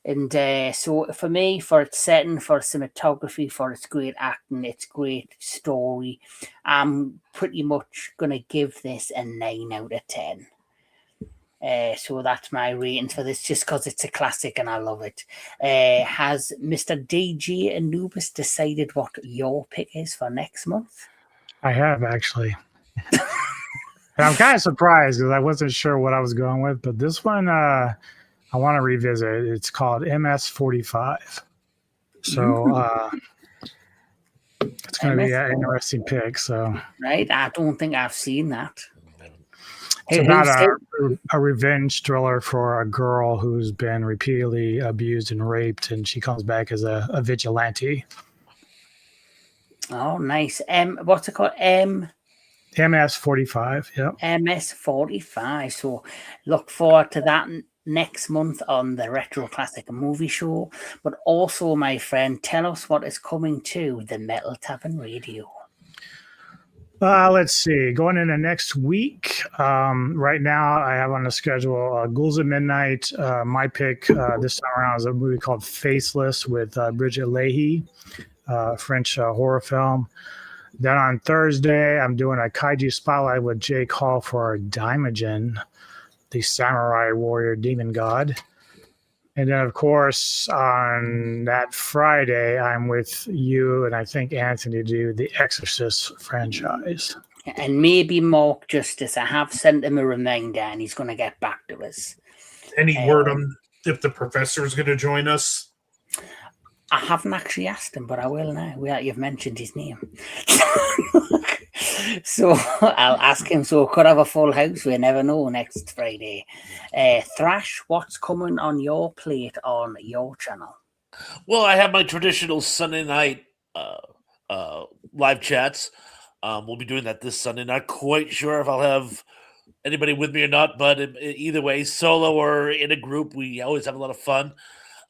And so for me, for its setting, for cinematography, for its great acting, its great story, I'm pretty much going to give this a 9 out of 10. So that's my ratings for this, just because it's a classic and I love it. Has Mr. DJ Anubis decided what your pick is for next month? I have, actually. And I'm kind of surprised because I wasn't sure what I was going with, but this one I want to revisit. It's called MS-45. So it's going to be an interesting pick. So right, I don't think I've seen that. It's about a revenge thriller for a girl who's been repeatedly abused and raped, and she comes back as a vigilante. Oh, nice. What's it called? MS-45, yeah. MS-45. So look forward to that next month on the Retro Classic Movie Show. But also, my friend, tell us what is coming to the Metal Tavern Radio. Let's see. Going into next week, right now I have on the schedule Ghouls at Midnight. My pick this time around is a movie called Faceless with Bridget Leahy, French horror film. Then on Thursday, I'm doing a Kaiju Spotlight with Jake Hall for Daimogen, the samurai warrior demon god. And then, of course, on that Friday, I'm with you and I think Anthony to do the Exorcist franchise. And maybe Mark Justice. I have sent him a reminder and he's going to get back to us. Any word on if the professor is going to join us? I haven't actually asked him, but I will now. You've mentioned his name. So I'll ask him. So could have a full house. We never know next Friday. Thrash, what's coming on your plate on your channel? Well, I have my traditional Sunday night live chats. We'll be doing that this Sunday. Not quite sure if I'll have anybody with me or not, but either way, solo or in a group, we always have a lot of fun.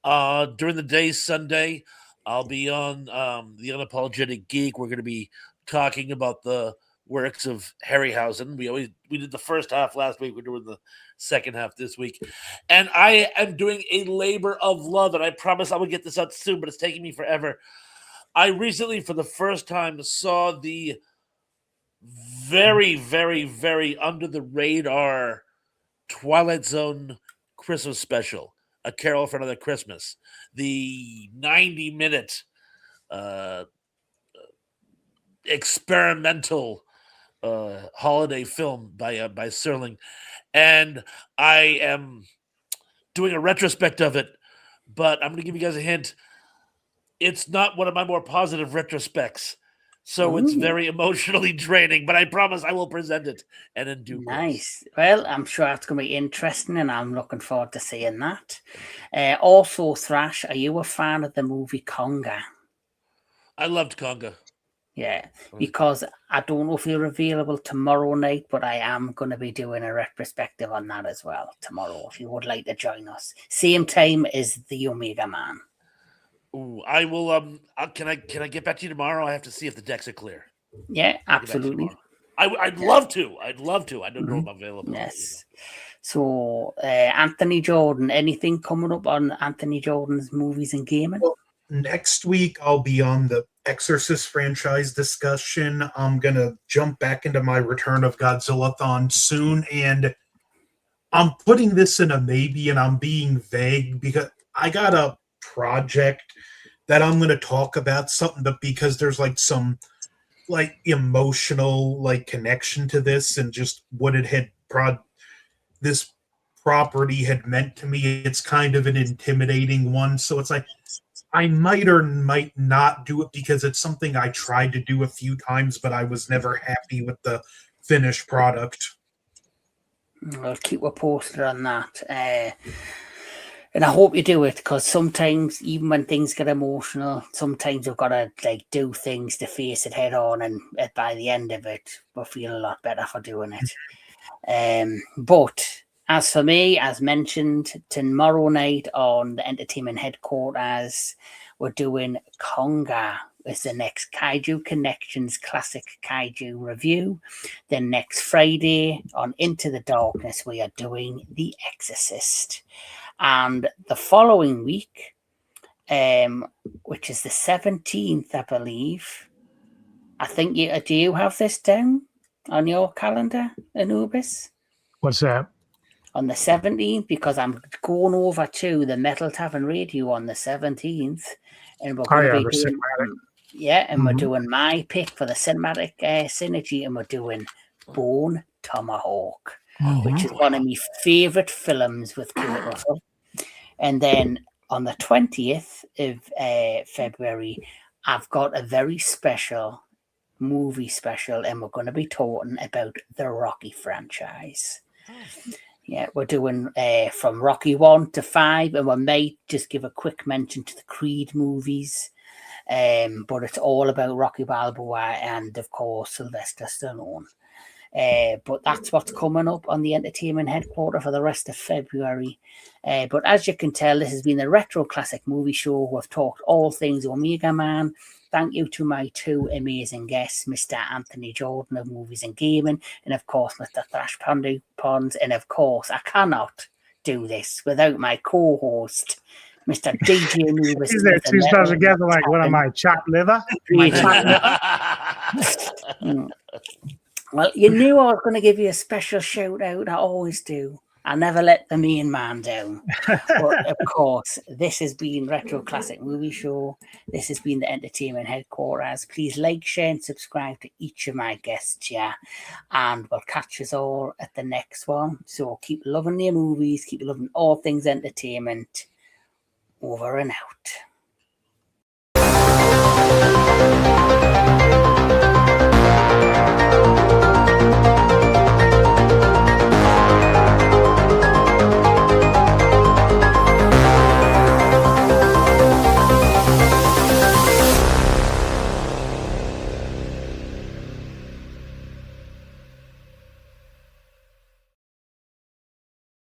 During the day, Sunday, I'll be on the Unapologetic Geek. We're going to be talking about the works of Harryhausen. We did the first half last week. We're doing the second half this week, and I am doing a labor of love. And I promise I will get this out soon, but it's taking me forever. I recently, for the first time, saw the very, very, very under the radar Twilight Zone Christmas special, A Carol for Another Christmas, the 90-minute experimental holiday film by Serling, and I am doing a retrospect of it. But I'm going to give you guys a hint. It's not one of my more positive retrospects, so it's very emotionally draining. But I promise I will present it and in due course. Nice. Well, I'm sure it's going to be interesting, and I'm looking forward to seeing that. Also, Thrash, are you a fan of the movie Conga? I loved Conga. Yeah, because I don't know if you're available tomorrow night, but I am going to be doing a retrospective on that as well tomorrow, if you would like to join us. Same time as the Omega Man. Ooh, I will. Can I get back to you tomorrow? I have to see if the decks are clear. Yeah, absolutely. I'd love to. I'd love to. I don't know if I'm available. Yes. So, Anthony Jordan, anything coming up on Anthony Jordan's movies and gaming? Well, next week I'll be on the Exorcist franchise discussion. I'm gonna jump back into my Return of Godzilla-thon soon, and I'm putting this in a maybe, and I'm being vague because I got a project that I'm going to talk about something, but because there's like some like emotional like connection to this and just what it had this property had meant to me, it's kind of an intimidating one. So it's like I might or might not do it because it's something I tried to do a few times, but I was never happy with the finished product. I'll keep a posted on that. And I hope you do it, because sometimes, even when things get emotional, sometimes we've got to like do things to face it head on, and by the end of it, we'll feel a lot better for doing it. But as for me, as mentioned, tomorrow night on the Entertainment Headquarters, we're doing Conga. It's the next Kaiju Connections Classic Kaiju review. Then next Friday on Into the Darkness, we are doing The Exorcist. And the following week, which is the 17th, I believe, I think do you have this down on your calendar, Anubis? What's that? On the 17th, because I'm going over to the Metal Tavern Radio on the 17th, and we're going to be doing, we're doing my pick for the cinematic synergy, and we're doing Bone Tomahawk, which is one of my favorite films with Kurt Russell. And then on the 20th of February, I've got a very special movie special, and we're going to be talking about the Rocky franchise. Yeah, we're doing from Rocky 1 to 5, and we might just give a quick mention to the Creed movies. But it's all about Rocky Balboa and, of course, Sylvester Stallone. But that's what's coming up on the Entertainment Headquarters for the rest of February. But as you can tell, this has been the Retro Classic Movie Show. We've talked all things Omega Man. Thank you to my two amazing guests, Mr. Anthony Jordan of Movies and Gaming, and of course, Mr. Thrashpondo Pons. And of course, I cannot do this without my co-host, Mr. DJ Anubis. Is there two stars together like what am I, chopped liver? Well, you knew I was going to give you a special shout out. I always do. I never let the main man down. But of course, this has been Retro Classic Movie Show. This has been the Entertainment Headquarters. Please like, share, and subscribe to each of my guests here. And we'll catch us all at the next one. So keep loving your movies, keep loving all things entertainment. Over and out.